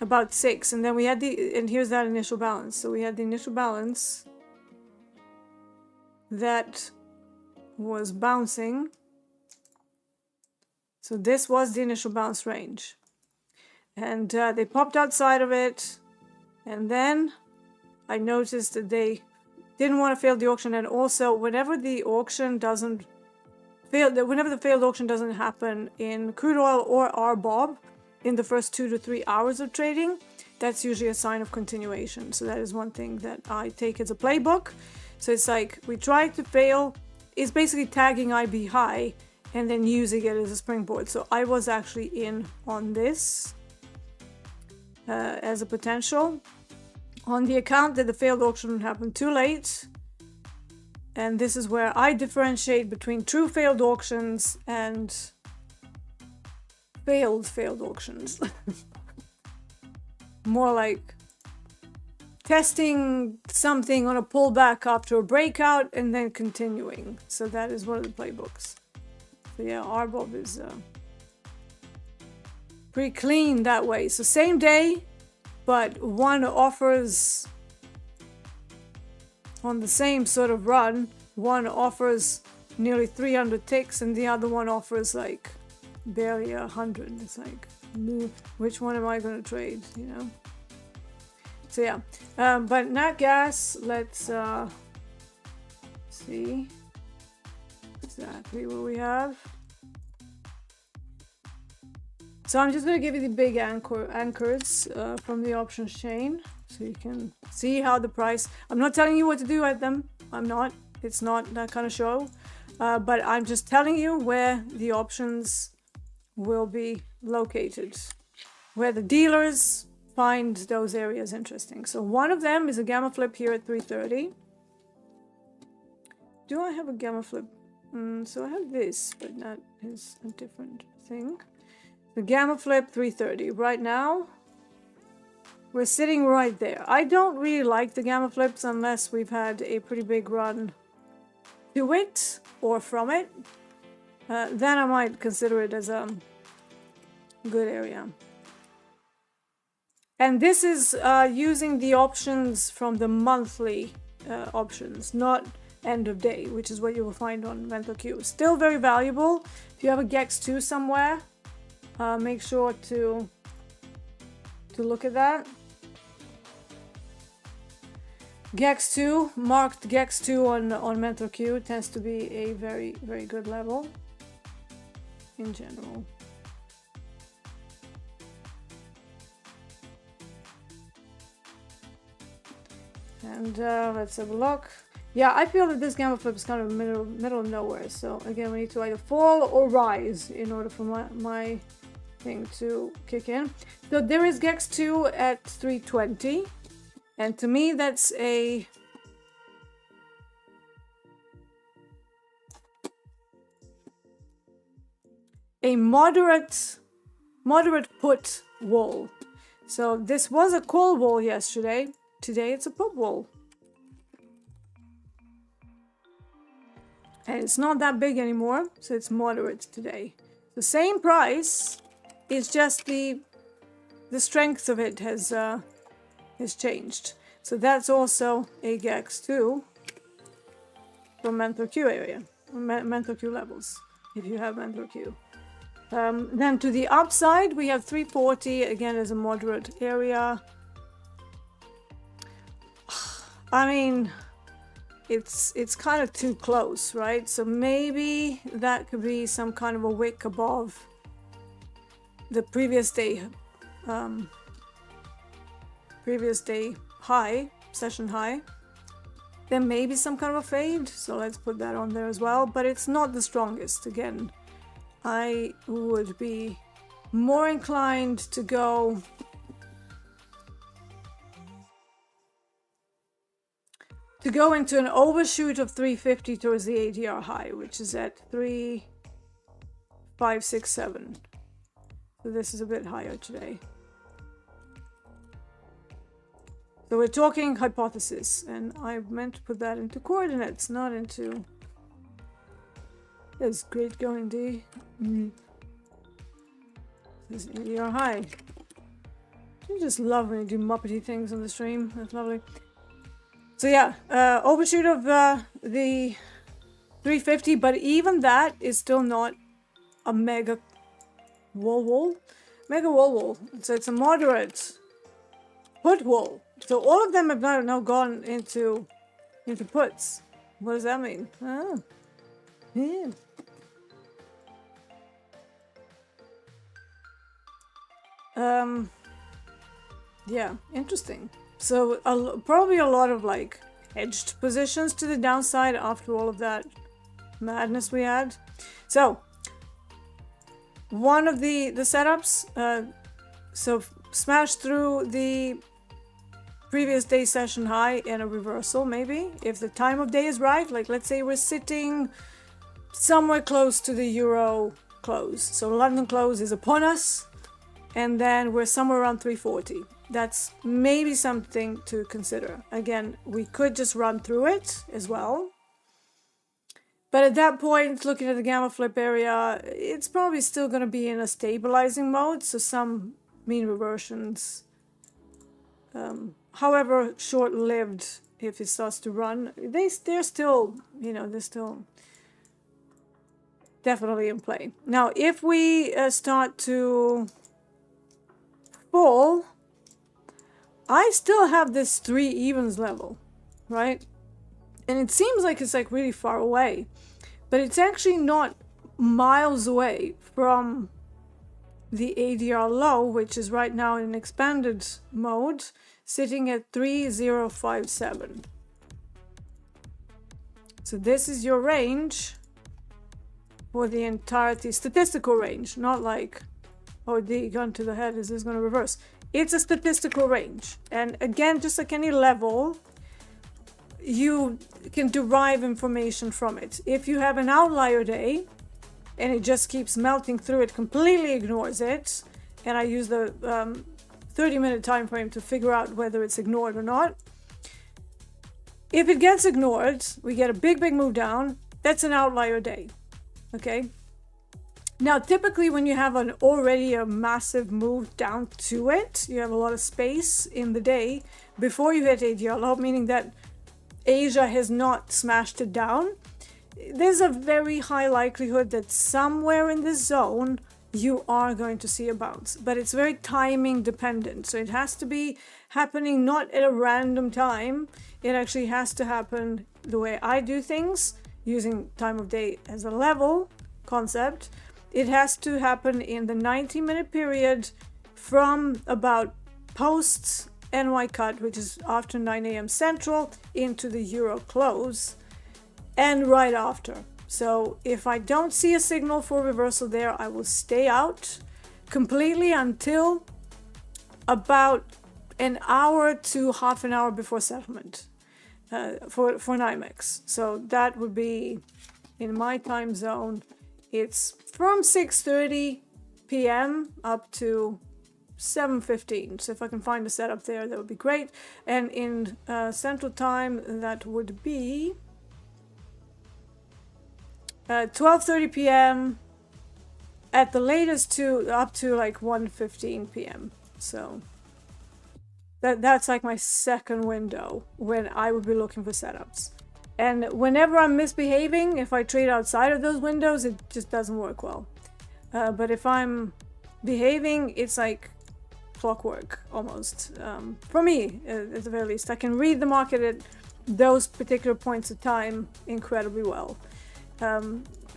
about 6, and then we had and here's that initial balance. So we had the initial balance that was bouncing. So this was the initial bounce range, and they popped outside of it, and then I noticed that they didn't want to fail the auction. And also, whenever the auction doesn't fail, whenever the failed auction doesn't happen in crude oil or RBOB in the first 2 to 3 hours of trading, that's usually a sign of continuation. So that is one thing that I take as a playbook. So it's like, we try to fail, it's basically tagging IB high and then using it as a springboard. So I was actually in on this as a potential on the account that the failed auction happened too late. And this is where I differentiate between true failed auctions and failed auctions. More like testing something on a pullback after a breakout and then continuing. So that is one of the playbooks. So yeah, RBOB is pretty clean that way. So same day, but one offers on the same sort of run, one offers nearly 300 ticks and the other one offers like barely 100. It's like, which one am I going to trade, you know? So yeah, but nat gas, let's see exactly what we have. So I'm just going to give you the big anchors from the options chain, so you can see how the price, I'm not telling you what to do at them, it's not that kind of show, but I'm just telling you where the options will be located, where the dealers find those areas interesting. So one of them is a gamma flip here at 330. Do I have a gamma flip? So I have this, but that is a different thing. The gamma flip 330. Right now, we're sitting right there. I don't really like the gamma flips unless we've had a pretty big run to it or from it. Then I might consider it as a good area. And this is using the options from the monthly options, not end of day, which is what you will find on Mental Q. Still very valuable. If you have a GEX2 somewhere, make sure to look at that. GEX2, marked GEX2 on Mental Q tends to be a very, very good level in general. And let's have a look. Yeah, I feel that this gamma flip is kind of middle of nowhere. So again, we need to either fall or rise in order for my thing to kick in. So there is GEX2 at 320. And to me, that's a moderate put wall. So this was a call wall yesterday. Today it's a put wall. And it's not that big anymore, so it's moderate today. The same price, it's just the strength of it has changed. So that's also a GEX2 for Mentor Q area, Mentor Q levels, if you have Mentor Q. Then to the upside, we have 340, again, as a moderate area. I mean, it's kind of too close, right? So maybe that could be some kind of a wick above the previous day high, session high. There may be some kind of a fade, so let's put that on there as well, but it's not the strongest. Again, I would be more inclined to go into an overshoot of 350 towards the ADR high, which is at 3,567. So this is a bit higher today. So we're talking hypothesis, and I meant to put that into coordinates, not into... That's great going, D. This is ADR high. You just love when you do muppety things on the stream. That's lovely. So yeah, overshoot of the 350, but even that is still not a mega wall. So it's a moderate put wall. So all of them have now gone into puts. What does that mean? Oh, yeah. Yeah, interesting. So probably a lot of like hedged positions to the downside after all of that madness we had. So one of the setups, so smash through the previous day session high in a reversal, maybe if the time of day is right. Like let's say we're sitting somewhere close to the euro close, so London close is upon us, and then we're somewhere around 340. That's maybe something to consider. Again, we could just run through it as well. But at that point, looking at the gamma flip area, it's probably still going to be in a stabilizing mode. So some mean reversions, however short-lived, if it starts to run, they're still, they're still definitely in play. Now, if we start to fall, I still have this 3 evens level, right? And it seems like it's like really far away, but it's actually not miles away from the ADR low, which is right now in expanded mode, sitting at 3057. So this is your range for the entirety, statistical range, not like, oh, the gun to the head, is this going to reverse? It's a statistical range. And again, just like any level, you can derive information from it. If you have an outlier day and it just keeps melting through it, completely ignores it, and I use the 30-minute time frame to figure out whether it's ignored or not. If it gets ignored, we get a big move down. That's an outlier day. Okay? Now, typically when you have already a massive move down to it, you have a lot of space in the day before you hit ADR low, meaning that Asia has not smashed it down. There's a very high likelihood that somewhere in this zone you are going to see a bounce, but it's very timing dependent. So it has to be happening not at a random time. It actually has to happen the way I do things, using time of day as a level concept. It has to happen in the 90-minute period from about post NY cut, which is after 9 a.m. Central, into the euro close, and right after. So if I don't see a signal for reversal there, I will stay out completely until about an hour to half an hour before settlement for NYMEX. So that would be in my time zone. It's from 6:30 p.m. up to 7:15. So if I can find a setup there, that would be great. And in Central Time, that would be 12:30 p.m. at the latest to up to like 1:15 p.m. So That's like my second window when I would be looking for setups. And whenever I'm misbehaving, if I trade outside of those windows, it just doesn't work well. But if I'm behaving, it's like clockwork almost. For me, at the very least, I can read the market at those particular points of time incredibly well.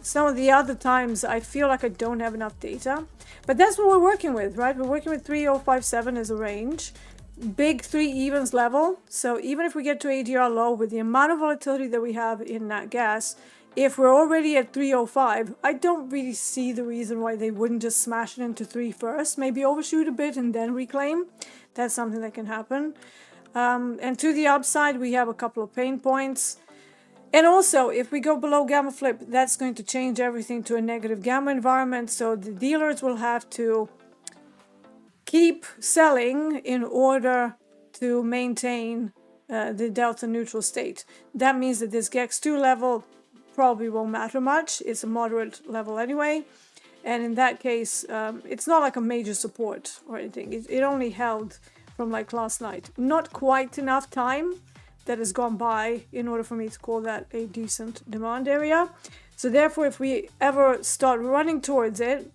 Some of the other times I feel like I don't have enough data, but that's what we're working with, right? We're working with 3057 as a range, big 3 evens level. So even if we get to ADR low with the amount of volatility that we have in nat gas, if we're already at 305, I don't really see the reason why they wouldn't just smash it into 3 first, maybe overshoot a bit and then reclaim. That's something that can happen. And to the upside, we have a couple of pain points. And also, if we go below gamma flip, that's going to change everything to a negative gamma environment. So the dealers will have to keep selling in order to maintain the delta neutral state. That means that this GEX2 level probably won't matter much. It's a moderate level anyway. And in that case, it's not like a major support or anything. It only held from like last night. Not quite enough time that has gone by in order for me to call that a decent demand area. So therefore, if we ever start running towards it,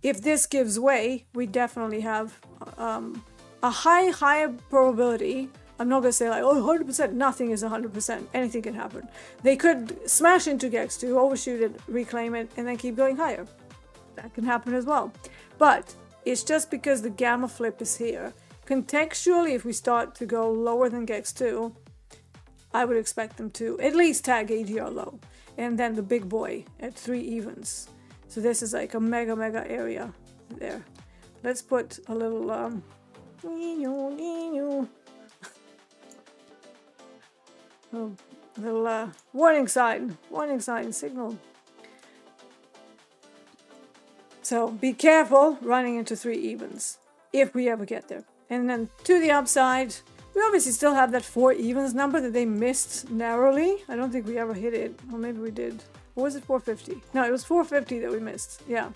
if this gives way, we definitely have a higher probability. I'm not going to say like, oh, 100%, nothing is 100%, anything can happen. They could smash into GEX2, overshoot it, reclaim it, and then keep going higher. That can happen as well. But it's just because the gamma flip is here. Contextually, if we start to go lower than GEX2, I would expect them to at least tag ADR low. And then the big boy at 3 evens. So this is like a mega area there. Let's put a little little warning sign signal. So be careful running into 3 evens if we ever get there. And then to the upside, we obviously still have that 4 evens number that they missed narrowly. I don't think we ever hit it, or maybe we did. Or was it 450? No, it was 450 that we missed. Yeah.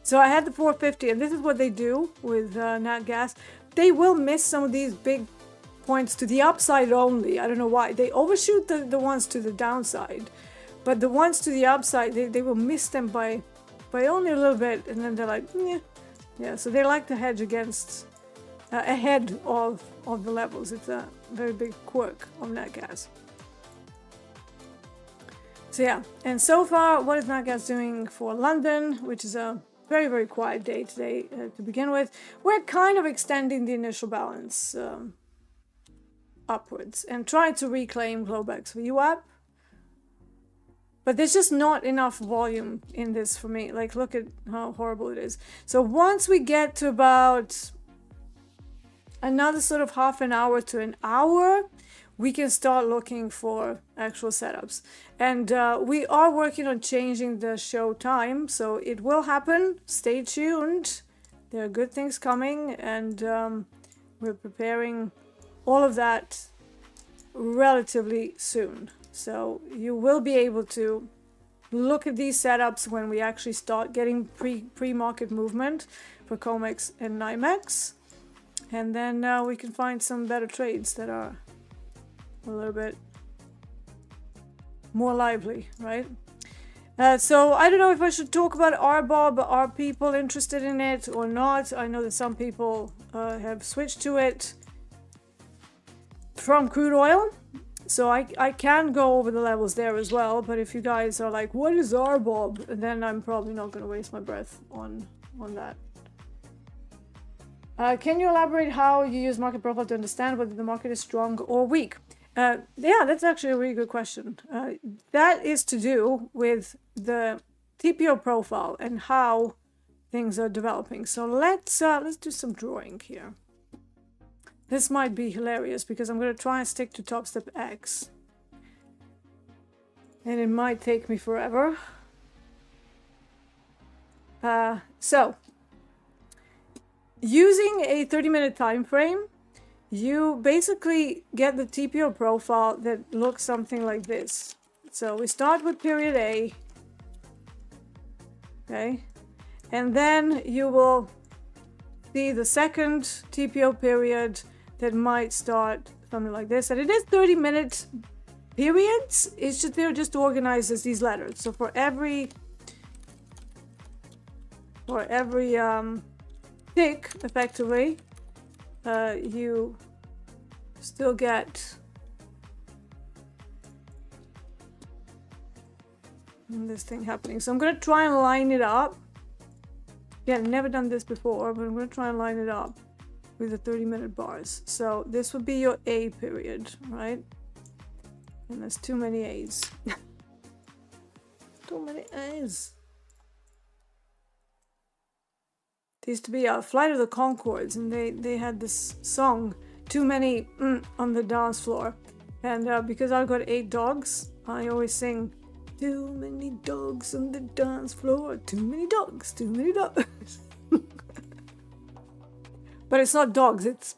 So I had the 450, and this is what they do with nat gas. They will miss some of these big points to the upside only. I don't know why. They overshoot the ones to the downside, but the ones to the upside, they will miss them by only a little bit, and then they're like, yeah. So they like to hedge against ahead of the levels. It's a very big quirk of nat gas. So yeah, and so far, what is nat gas doing for London, which is a very quiet day today to begin with? We're kind of extending the initial balance upwards and trying to reclaim Globex VWAP. But there's just not enough volume in this for me. Like, look at how horrible it is. So once we get to about another sort of half an hour to an hour, we can start looking for actual setups. And we are working on changing the show time, so it will happen. Stay tuned. There are good things coming, and we're preparing all of that relatively soon. So you will be able to look at these setups when we actually start getting pre-market movement for COMEX and NYMEX. And then we can find some better trades that are a little bit more lively, right? So I don't know if I should talk about RBOB. Are people interested in it or not? I know that some people have switched to it from crude oil. So I can go over the levels there as well. But if you guys are like, what is RBOB? Then I'm probably not going to waste my breath on that. Can you elaborate how you use market profile to understand whether the market is strong or weak? Yeah, that's actually a really good question. That is to do with the TPO profile and how things are developing. So let's do some drawing here. This might be hilarious because I'm going to try and stick to Topstep X. And it might take me forever. So, using a 30-minute time frame, you basically get the TPO profile that looks something like this. So we start with period A, okay, and then you will see the second TPO period that might start something like this. And it is 30-minute periods. It's just they're just organized as these letters. So for every tick, effectively, you still get this thing happening. So I'm going to try and line it up. Yeah, I've never done this before, but I'm going to try and line it up with the 30-minute bars. So this would be your A period, right? And there's too many A's. Too many A's. There used to be a Flight of the Conchords, and they had this song, Too Many on the Dance Floor. And because I've got 8 dogs, I always sing, too many dogs on the dance floor, too many dogs, too many dogs. But it's not dogs, it's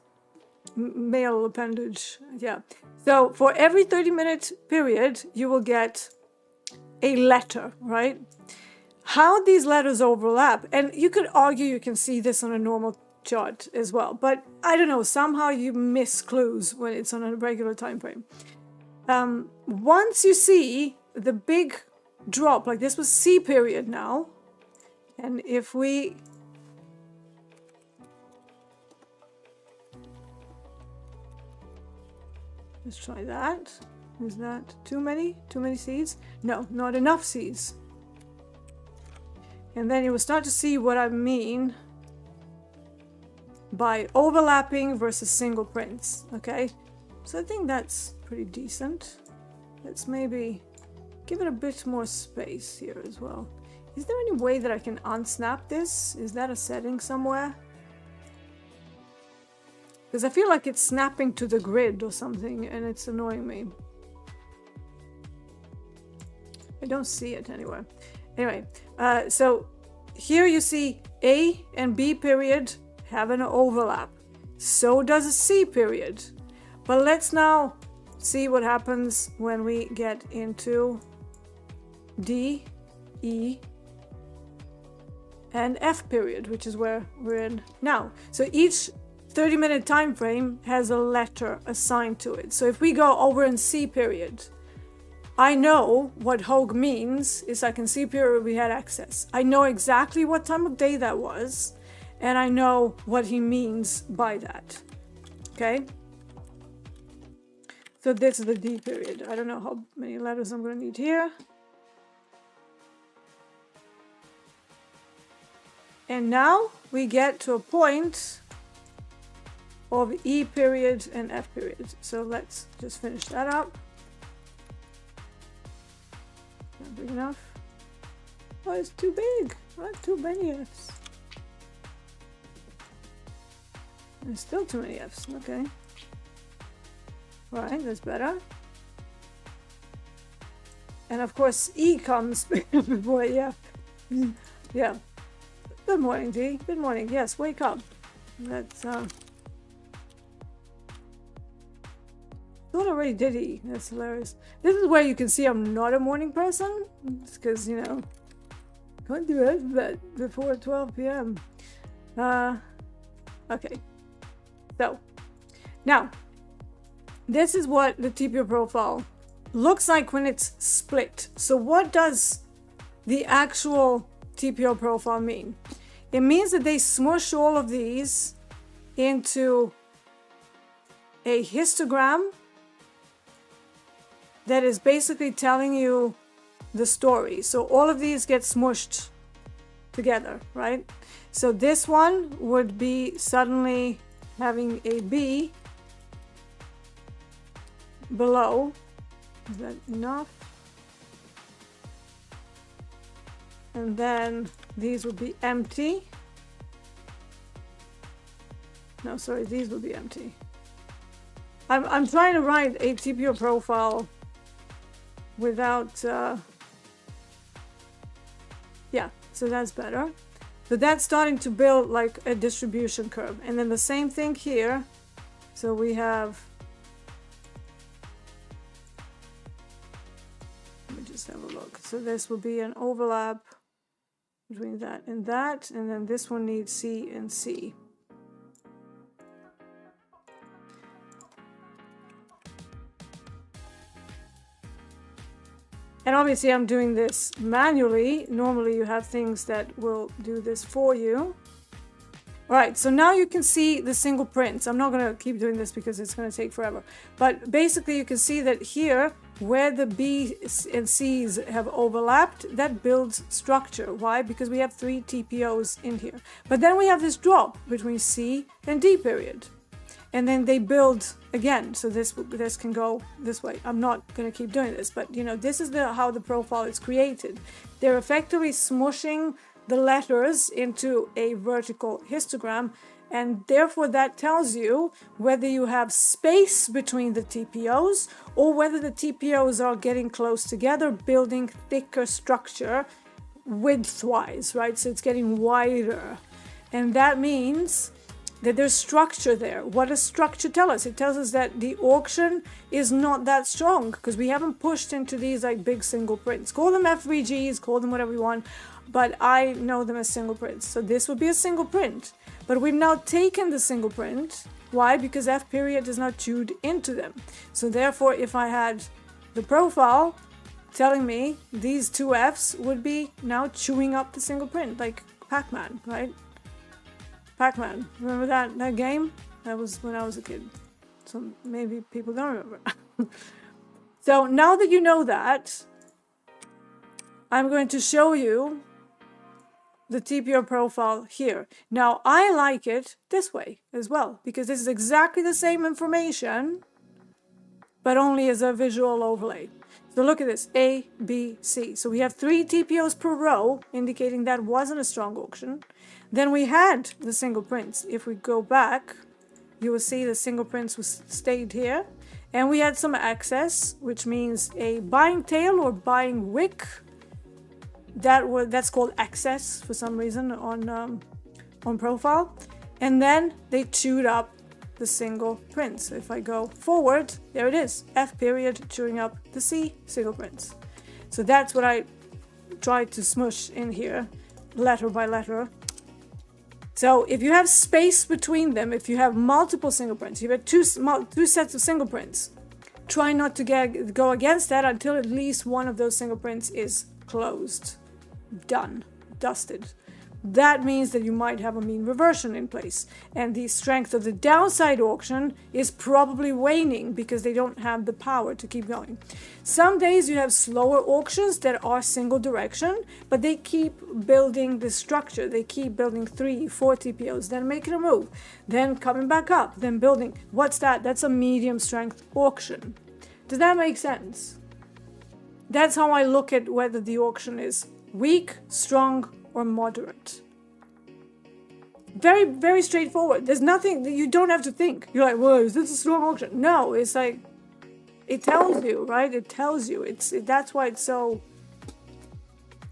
male appendage. Yeah. So for every 30-minute period, you will get a letter, right? How these letters overlap, and you could argue you can see this on a normal chart as well, but I don't know, somehow you miss clues when it's on a regular time frame. Once you see the big drop, like this was C period now, and if we let's try that. Is that too many C's? No, not enough C's. And then you will start to see what I mean by overlapping versus single prints, okay? So I think that's pretty decent. Let's maybe give it a bit more space here as well. Is there any way that I can unsnap this? Is that a setting somewhere? Because I feel like it's snapping to the grid or something and it's annoying me. I don't see it anywhere. Anyway, so here you see A and B period have an overlap. So does a C period. But let's now see what happens when we get into D, E, and F period, which is where we're in now. So each 30-minute time frame has a letter assigned to it. So if we go over in C period, I know what Hogue means is I can see period we had access. I know exactly what time of day that was, and I know what he means by that. Okay? So this is the D period. I don't know how many letters I'm going to need here. And now we get to a point of E period and F period. So let's just finish that up. Not big enough. Oh, it's too big. Not too many F's. There's still too many F's. Okay. Alright, that's better. And of course, E comes before, yeah. Yeah. Good morning, Dee. Good morning. Yes, wake up. That's, thought I already did E. That's hilarious. This is where you can see I'm not a morning person. It's because, you know, can't do it before 12 p.m. Okay. So, now, this is what the TPO profile looks like when it's split. So what does the actual TPO profile mean? It means that they smush all of these into a histogram that is basically telling you the story. So all of these get smushed together, right? So this one would be suddenly having a B below. Is that enough? And then these would be empty. No, sorry, these would be empty. I'm trying to write a TPO profile without yeah, so that's better. So that's starting to build like a distribution curve. And then the same thing here. So we have, let me just have a look. So this will be an overlap between that, and then this one needs C and C. And obviously I'm doing this manually. Normally you have things that will do this for you. All right, so now you can see the single prints. I'm not going to keep doing this because it's going to take forever. But basically you can see that here, where the B and C's have overlapped, that builds structure. Why? Because we have 3 TPOs in here. But then we have this drop between C and D period. And then they build again. So this can go this way. I'm not going to keep doing this, but you know, this is how the profile is created. They're effectively smushing the letters into a vertical histogram, and therefore that tells you whether you have space between the TPOs or whether the TPOs are getting close together, building thicker structure widthwise, right? So it's getting wider, and that means that there's structure there. What does structure tell us? It tells us that the auction is not that strong because we haven't pushed into these like big single prints. Call them F3Gs, call them whatever you want, but I know them as single prints. So this would be a single print, but we've now taken the single print. Why? Because F period is not chewed into them. So therefore, if I had the profile telling me these 2 Fs would be now chewing up the single print, like Pac-Man, right? Pac-Man, remember that game? That was when I was a kid. So maybe people don't remember. So now that you know that, I'm going to show you the TPO profile here. Now, I like it this way as well, because this is exactly the same information, but only as a visual overlay. So look at this, A, B, C. So we have 3 TPOs per row, indicating that wasn't a strong auction. Then we had the single prints. If we go back, you will see the single prints stayed here. And we had some excess, which means a buying tail or buying wick. That's called excess for some reason on profile. And then they chewed up the single prints. So if I go forward, there it is, F period chewing up the C single prints. So that's what I tried to smush in here, letter by letter. So if you have space between them, if you have multiple single prints, you have two sets of single prints, try not to go against that until at least one of those single prints is closed, done, dusted. That means that you might have a mean reversion in place, and the strength of the downside auction is probably waning because they don't have the power to keep going. Some days you have slower auctions that are single direction, but they keep building the structure. They keep building 3, 4 TPOs, then making a move, then coming back up, then building. What's that? That's a medium strength auction. Does that make sense? That's how I look at whether the auction is weak, strong, or moderate. Very, very straightforward. There's nothing that you don't have to think. You're like, well, is this a strong auction? No, it's like, it tells you, right? It tells you. That's why it's so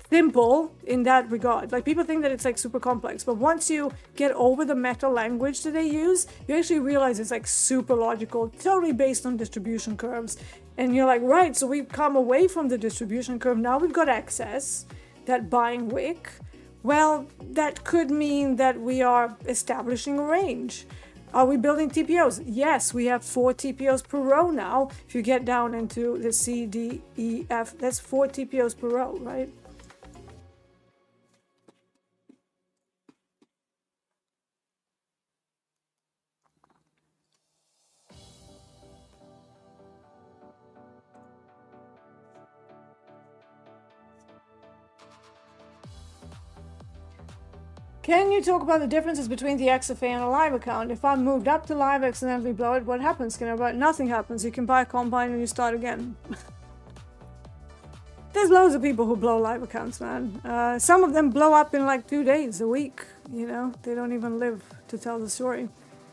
simple in that regard. Like, people think that it's like super complex, but once you get over the meta language that they use, you actually realize it's like super logical, totally based on distribution curves. And you're like, right, so we've come away from the distribution curve. Now we've got excess, that buying wick. Well, that could mean that we are establishing a range. Are we building TPOs? Yes, we have 4 TPOs per row now. If you get down into the C, D, E, F, that's 4 TPOs per row, right? Can you talk about the differences between the XFA and a live account? If I moved up to live, accidentally blow it, what happens? Nothing happens. You can buy a combine and you start again. There's loads of people who blow live accounts, man. Some of them blow up in like 2 days, a week, you know? They don't even live to tell the story.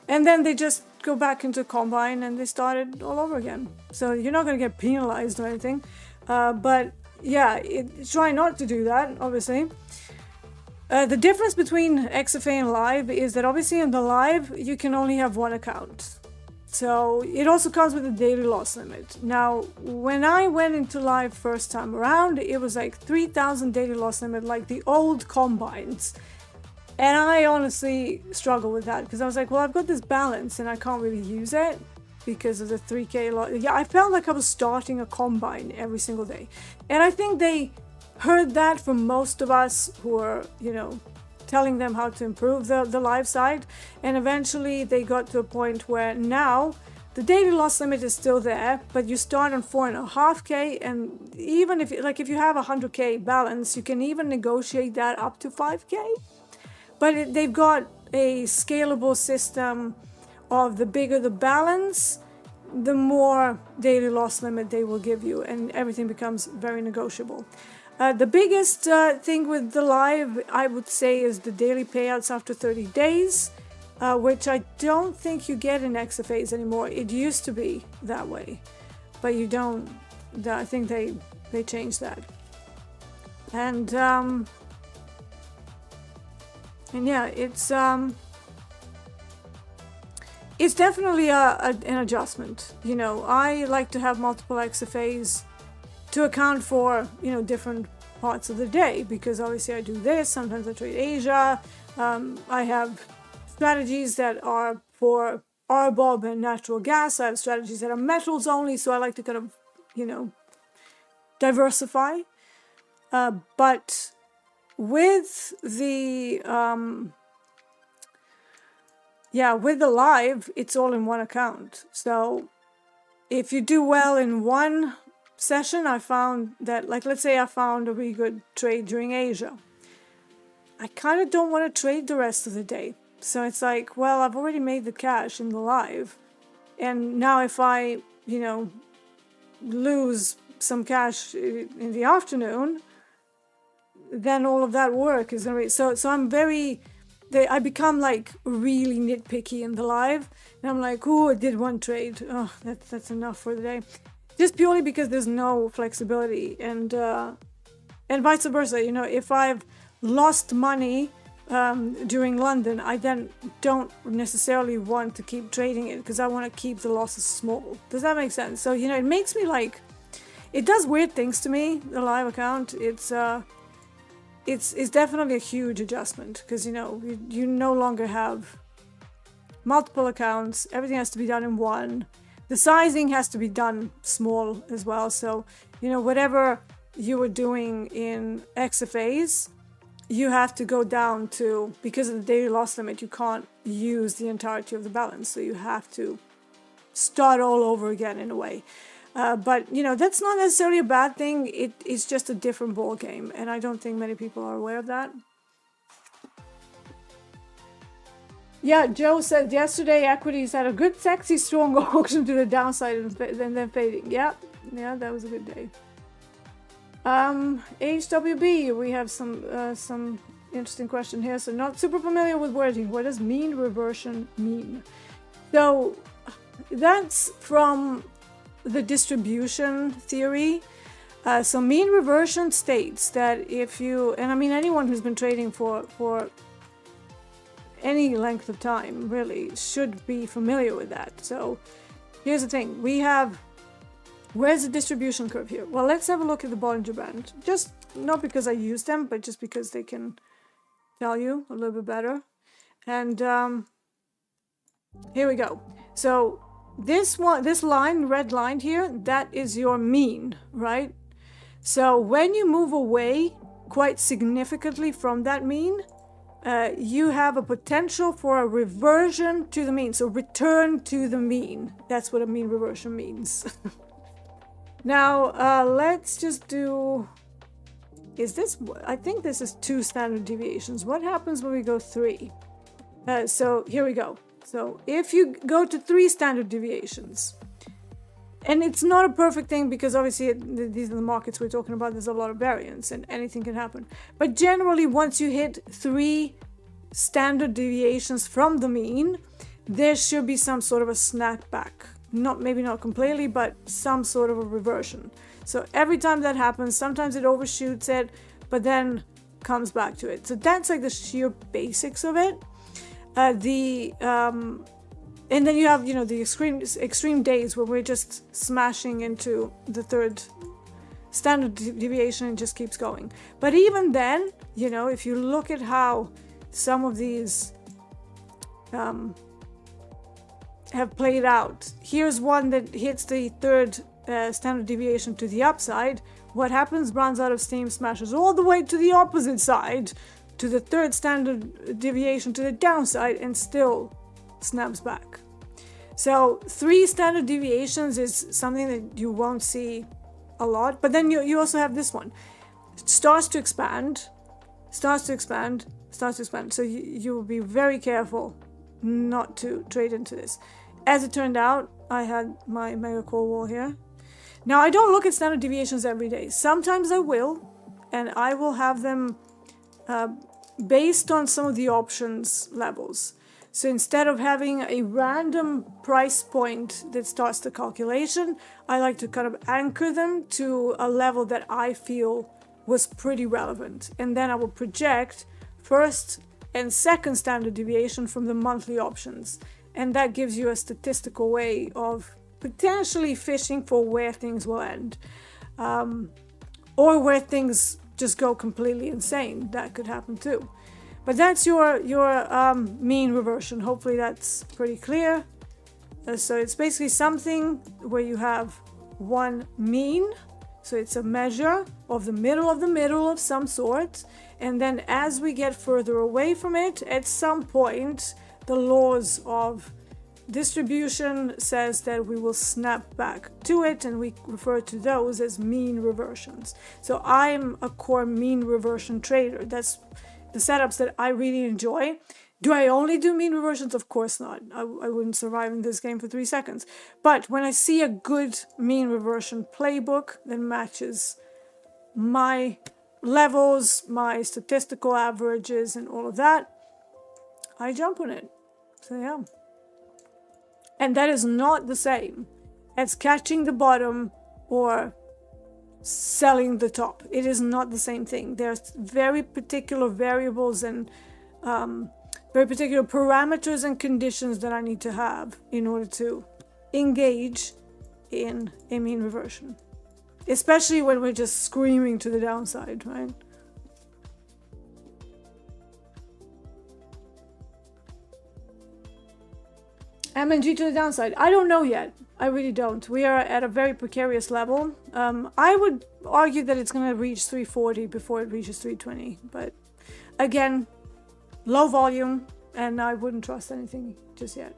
And then they just go back into combine and they start it all over again. So you're not going to get penalized or anything. But yeah, try not to do that, obviously. The difference between XFA and live is that obviously in the live, you can only have 1 account. So it also comes with a daily loss limit. Now, when I went into live first time around, it was like 3,000 daily loss limit, like the old combines. And I honestly struggle with that because I was like, well, I've got this balance and I can't really use it because of the 3K loss. Yeah, I felt like I was starting a combine every single day. And I think they heard that from most of us who are, you know, telling them how to improve the live side. And eventually they got to a point where now the daily loss limit is still there, but you start on 4.5K, and even if you have a 100K balance, you can even negotiate that up to 5K. But they've got a scalable system of the bigger the balance, the more daily loss limit they will give you, and everything becomes very negotiable. The biggest thing with the live, I would say, is the daily payouts after 30 days. Which I don't think you get in XFAs anymore. It used to be that way, but you don't. I think they changed that. And yeah, it's definitely an adjustment. You know, I like to have multiple XFAs to account for, you know, different parts of the day, because obviously I do this. Sometimes I trade Asia. I have strategies that are for RBOB and natural gas. I have strategies that are metals only, so I like to kind of, you know, diversify. But with the with the live, it's all in one account. So if you do well in one session, I found that, like, let's say I found a really good trade during Asia, I kind of don't want to trade the rest of the day. So it's like, well, I've already made the cash in the live, and now if I, you know, lose some cash in the afternoon, then all of that work is gonna be, so I'm I become like really nitpicky in the live, and I'm like, oh, I did one trade, oh, that's enough for the day, just purely because there's no flexibility, and vice versa. You know, if I've lost money during London, I then don't necessarily want to keep trading it, because I want to keep the losses small. Does that make sense? So, you know, it makes me like, it does weird things to me, the live account. It's definitely a huge adjustment, because, you know, you no longer have multiple accounts. Everything has to be done in one. The sizing has to be done small as well. So, you know, whatever you were doing in XFAs, you have to go down to, because of the daily loss limit, you can't use the entirety of the balance. So you have to start all over again in a way. But, you know, that's not necessarily a bad thing. It's just a different ball game. And I don't think many people are aware of that. Yeah, Joe said yesterday equities had a good, sexy, strong auction to the downside and then fading. Yeah, that was a good day. HWB, we have some interesting question here. So, not super familiar with wording. What does mean reversion mean? So that's from the distribution theory. So mean reversion states that if you, and I mean anyone who's been trading for any length of time really should be familiar with that. So here's the thing, we have, where's the distribution curve here? Well, let's have a look at the Bollinger Band. Just not because I use them, but just because they can tell you a little bit better. And here we go. So this line, red line here, that is your mean, right? So when you move away quite significantly from that mean, you have a potential for a reversion to the mean. So return to the mean. That's what a mean reversion means. Now, let's just do, I think this is 2 standard deviations. What happens when we go 3? So here we go. So if you go to 3 standard deviations, and it's not a perfect thing because obviously these are the markets we're talking about, there's a lot of variance and anything can happen. But generally, once you hit 3 standard deviations from the mean, there should be some sort of a snapback. Maybe not completely, but some sort of a reversion. So every time that happens, sometimes it overshoots it, but then comes back to it. So that's like the sheer basics of it. And then you have, you know, the extreme days where we're just smashing into the 3rd standard deviation and just keeps going. But even then, you know, if you look at how some of these have played out. Here's one that hits the third standard deviation to the upside. What happens? Runs out of steam, smashes all the way to the opposite side, to the third standard deviation to the downside, and still snaps back. So 3 standard deviations is something that you won't see a lot. But then you also have this one. It starts to expand, starts to expand, starts to expand. So you will be very careful not to trade into this. As it turned out, I had my mega call wall here. Now, I don't look at standard deviations every day. Sometimes I will, and I will have them based on some of the options levels. So instead of having a random price point that starts the calculation, I like to kind of anchor them to a level that I feel was pretty relevant. And then I will project first and second standard deviation from the monthly options. And that gives you a statistical way of potentially fishing for where things will end. Or where things just go completely insane. That could happen too. But that's your mean reversion. Hopefully that's pretty clear. So it's basically something where you have one mean. So it's a measure of the middle of some sort. And then as we get further away from it, at some point, the laws of distribution says that we will snap back to it, and we refer to those as mean reversions. So I'm a core mean reversion trader. That's the setups that I really enjoy. Do I only do mean reversions? Of course not. I wouldn't survive in this game for 3 seconds. But when I see a good mean reversion playbook that matches my levels, my statistical averages, and all of that, I jump on it. So yeah. And that is not the same as catching the bottom or selling the top. It is not the same thing. There's very particular variables and very particular parameters and conditions that I need to have in order to engage in a mean reversion. Especially when we're just screaming to the downside, right? MNG to the downside. I don't know yet. I really don't. We are at a very precarious level. I would argue that it's going to reach 340 before it reaches 320. But again, low volume, and I wouldn't trust anything just yet.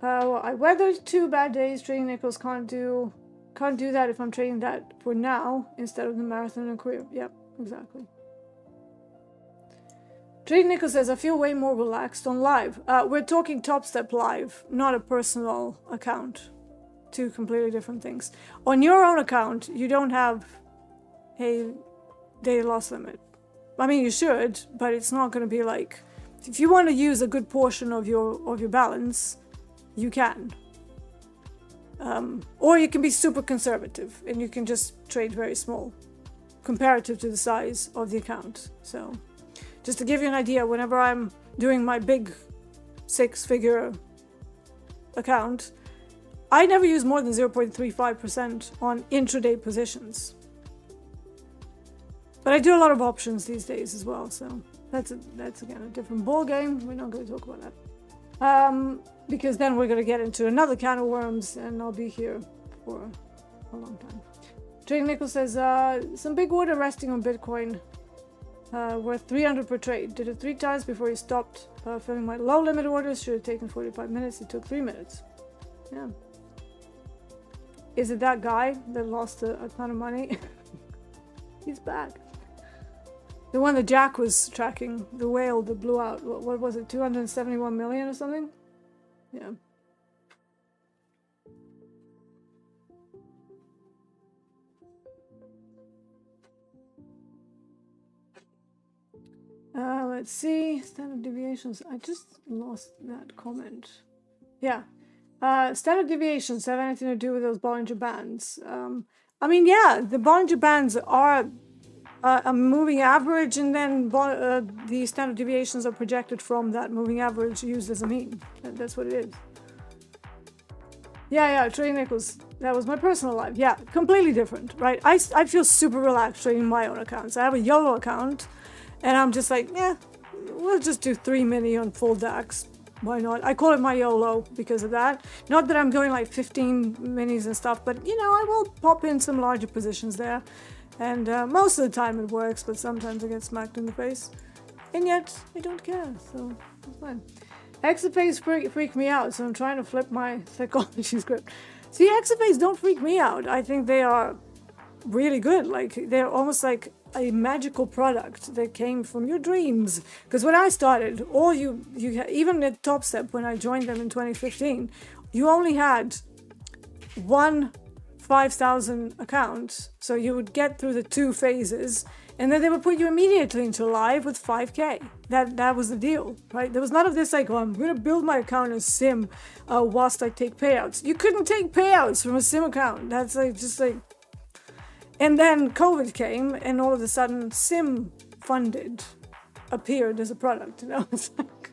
Well, I weathered 2 bad days. Trading nickels can't do that if I'm trading that for now instead of the marathon and career. Yep, exactly. Trading Nickel says, I feel way more relaxed on live. We're talking Topstep Live, not a personal account. 2 completely different things. On your own account, you don't have a daily loss limit. I mean, you should, but it's not going to be like... If you want to use a good portion of your balance, you can. Or you can be super conservative, and you can just trade very small, comparative to the size of the account. So... just to give you an idea, whenever I'm doing my big 6-figure account, I never use more than 0.35% on intraday positions. But I do a lot of options these days as well, so that's again a different ball game. We're not going to talk about that. Because then we're going to get into another can of worms, and I'll be here for a long time. Trading Nickel says, some big order resting on Bitcoin. Worth 300 per trade. Did it 3 times before he stopped filling my low limit orders. Should have taken 45 minutes. It took 3 minutes. Yeah. Is it that guy that lost a ton of money? He's back. The one that Jack was tracking, the whale that blew out. What was it? 271 million or something? Yeah. Let's see, standard deviations. I just lost that comment. Yeah, standard deviations have anything to do with those Bollinger Bands? I mean, yeah, the Bollinger Bands are a moving average, and then the standard deviations are projected from that moving average used as a mean. That's what it is. Yeah, trading nickels. That was my personal life. Yeah, completely different, right? I feel super relaxed trading my own accounts. I have a YOLO account, and I'm just like, yeah, we'll just do 3 mini on full DAX. Why not? I call it my YOLO because of that. Not that I'm going like 15 minis and stuff, but you know, I will pop in some larger positions there. And most of the time it works, but sometimes I get smacked in the face. And yet, I don't care, so it's fine. XFAs freak me out, so I'm trying to flip my psychology script. See, XFAs don't freak me out. I think they are really good. Like, they're almost like a magical product that came from your dreams. Because when I started, all you even at Topstep, when I joined them in 2015, you only had one 5,000 account, so you would get through the 2 phases, and then they would put you immediately into live with 5K. That was the deal, right? There was none of this like, oh, I'm gonna build my account in Sim whilst I take payouts. You couldn't take payouts from a Sim account. That's like just like. And then COVID came, and all of a sudden, Sim Funded appeared as a product. You know, it's like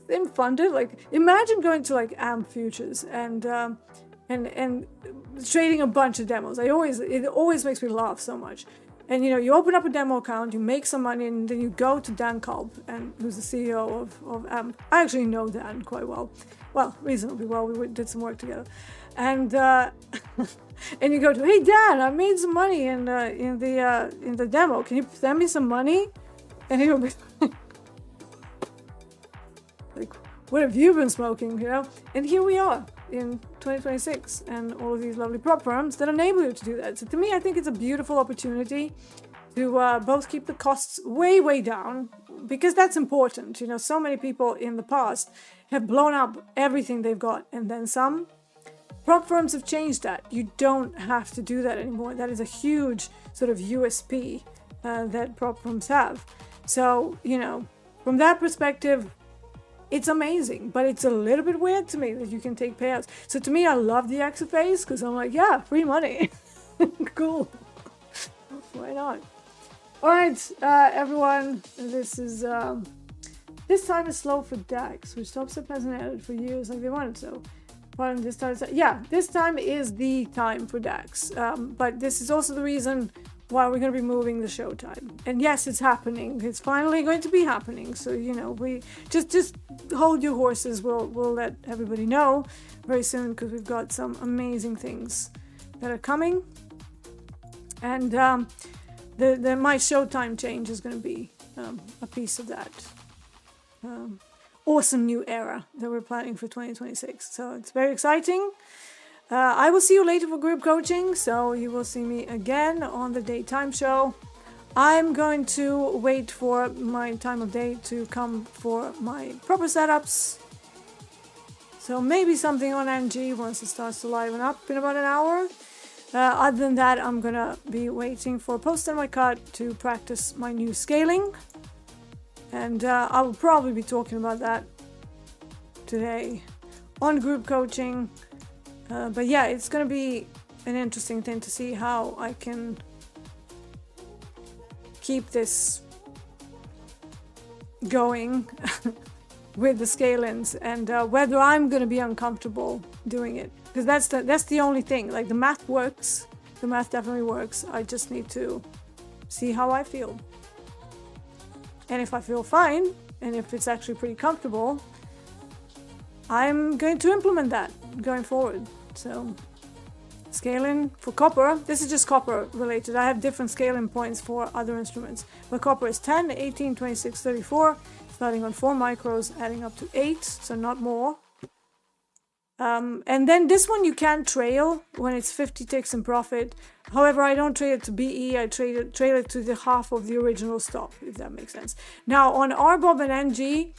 Sim Funded. Like, imagine going to like AMP Futures and trading a bunch of demos. It always makes me laugh so much. And you know, you open up a demo account, you make some money, and then you go to Dan Kolb, and who's the CEO of AMP. I actually know Dan quite well, reasonably well. We did some work together, and and you go to, hey Dan, I made some money in the demo. Can you send me some money? And he'll be like, what have you been smoking? You know? And here we are in 2026, and all of these lovely prop firms that enable you to do that. So to me, I think it's a beautiful opportunity to both keep the costs way down, because that's important. You know, so many people in the past have blown up everything they've got and then some. Prop firms have changed that. You don't have to do that anymore. That is a huge sort of USP that prop firms have. So, you know, from that perspective, it's amazing, but it's a little bit weird to me that you can take payouts. So to me, I love the XFAs because I'm like, yeah, free money. Cool. Why not? All right, everyone, this time is slow for DAX, which Topstep hasn't added for years like they wanted. So this time is the time for DAX. But this is also the reason why we're going to be moving the show time. And yes, it's happening. It's finally going to be happening. So, you know, we just hold your horses. We'll let everybody know very soon, because we've got some amazing things that are coming. And my showtime change is going to be a piece of that awesome new era that we're planning for 2026. So it's very exciting. I will see you later for group coaching, so you will see me again on the daytime show. I'm going to wait for my time of day to come for my proper setups. So maybe something on NG once it starts to liven up in about an hour. Other than that, I'm going to be waiting for Post and my cut to practice my new scaling. And I will probably be talking about that today on group coaching. But yeah, it's going to be an interesting thing to see how I can keep this going with the scale-ins, and whether I'm going to be uncomfortable doing it. Because that's the only thing. Like, the math works. The math definitely works. I just need to see how I feel. And if I feel fine, and if it's actually pretty comfortable, I'm going to implement that going forward. So, scaling for copper, this is just copper related. I have different scaling points for other instruments. But copper is 10, 18, 26, 34, starting on 4 micros, adding up to 8, so not more. And then this one you can trail when it's 50 ticks in profit. However, I don't trade it to BE, I trail it to the half of the original stop, if that makes sense. Now, on RBOB and NG,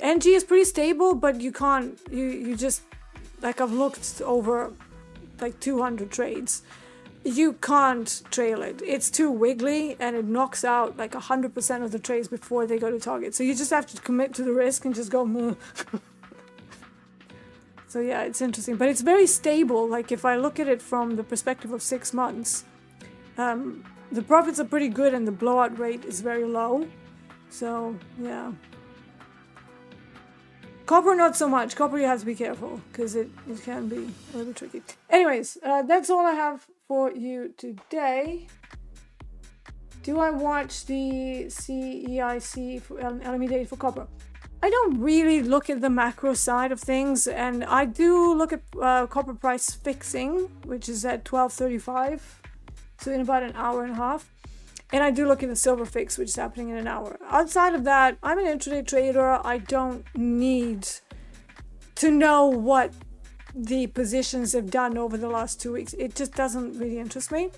NG is pretty stable, but you can't, you just, like, I've looked over like 200 trades. You can't trail it. It's too wiggly, and it knocks out like 100% of the trades before they go to target. So you just have to commit to the risk and just go, So yeah, it's interesting, but it's very stable. Like, if I look at it from the perspective of 6 months, the profits are pretty good and the blowout rate is very low. So yeah. Copper, not so much. Copper, you have to be careful because it can be a little tricky. Anyways, that's all I have for you today. Do I watch the CEIC for LME data for copper? I don't really look at the macro side of things, and I do look at copper price fixing, which is at 12:35, so in about an hour and a half. And I do look at the silver fix, which is happening in an hour. Outside of that, I'm an intraday trader. I don't need to know what the positions have done over the last 2 weeks. It just doesn't really interest me.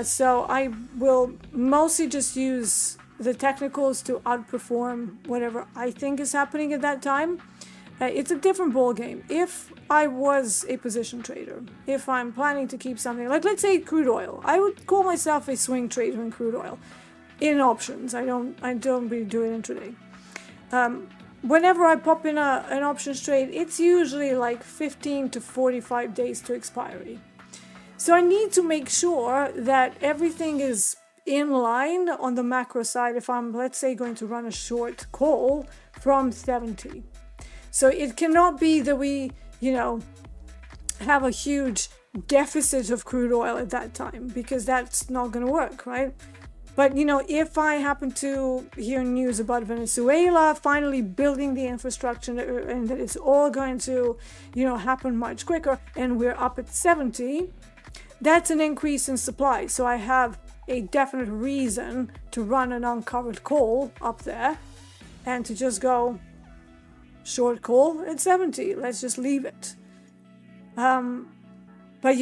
So I will mostly just use the technicals to outperform whatever I think is happening at that time. It's a different ball game. If I was a position trader, if I'm planning to keep something, like let's say crude oil, I would call myself a swing trader in crude oil, in options. I don't really do it intraday. Whenever I pop in an options trade, it's usually like 15 to 45 days to expiry. So I need to make sure that everything is in line on the macro side if I'm, let's say, going to run a short call from 70. So it cannot be that we, have a huge deficit of crude oil at that time, because that's not going to work, right? But, if I happen to hear news about Venezuela finally building the infrastructure and that it's all going to, happen much quicker, and we're up at 70, that's an increase in supply. So I have a definite reason to run an uncovered call up there and to just go short call at 70. Let's just leave it. But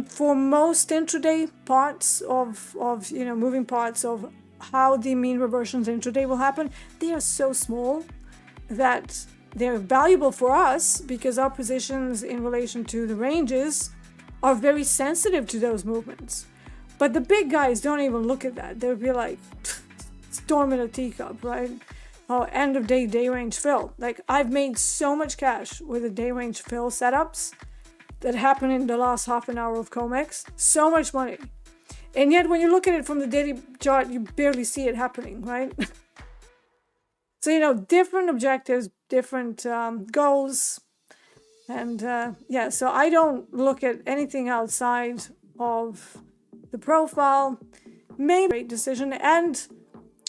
for most intraday parts of moving parts of how the mean reversions intraday will happen, they are so small that they're valuable for us because our positions in relation to the ranges are very sensitive to those movements. But the big guys don't even look at that. They'll be like, storm in a teacup, right? Oh, end of day range fill. Like, I've made so much cash with the day range fill setups that happen in the last half an hour of COMEX. So much money. And yet when you look at it from the daily chart, you barely see it happening, right? So, different objectives, different goals. And so I don't look at anything outside of the profile. Maybe rate decision and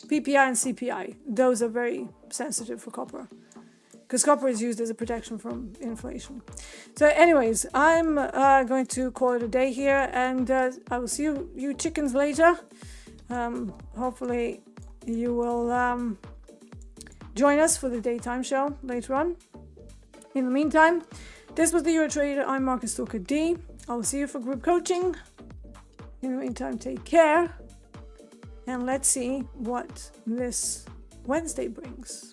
PPI and CPI. Those are very sensitive for copper, because copper is used as a protection from inflation. So anyways, I'm going to call it a day here, and I will see you chickens later. Hopefully you will join us for the daytime show later on. In the meantime, this was the Euro Trader. I'm Marcus Stalker D. I will see you for group coaching. In the meantime, take care, and let's see what this Wednesday brings.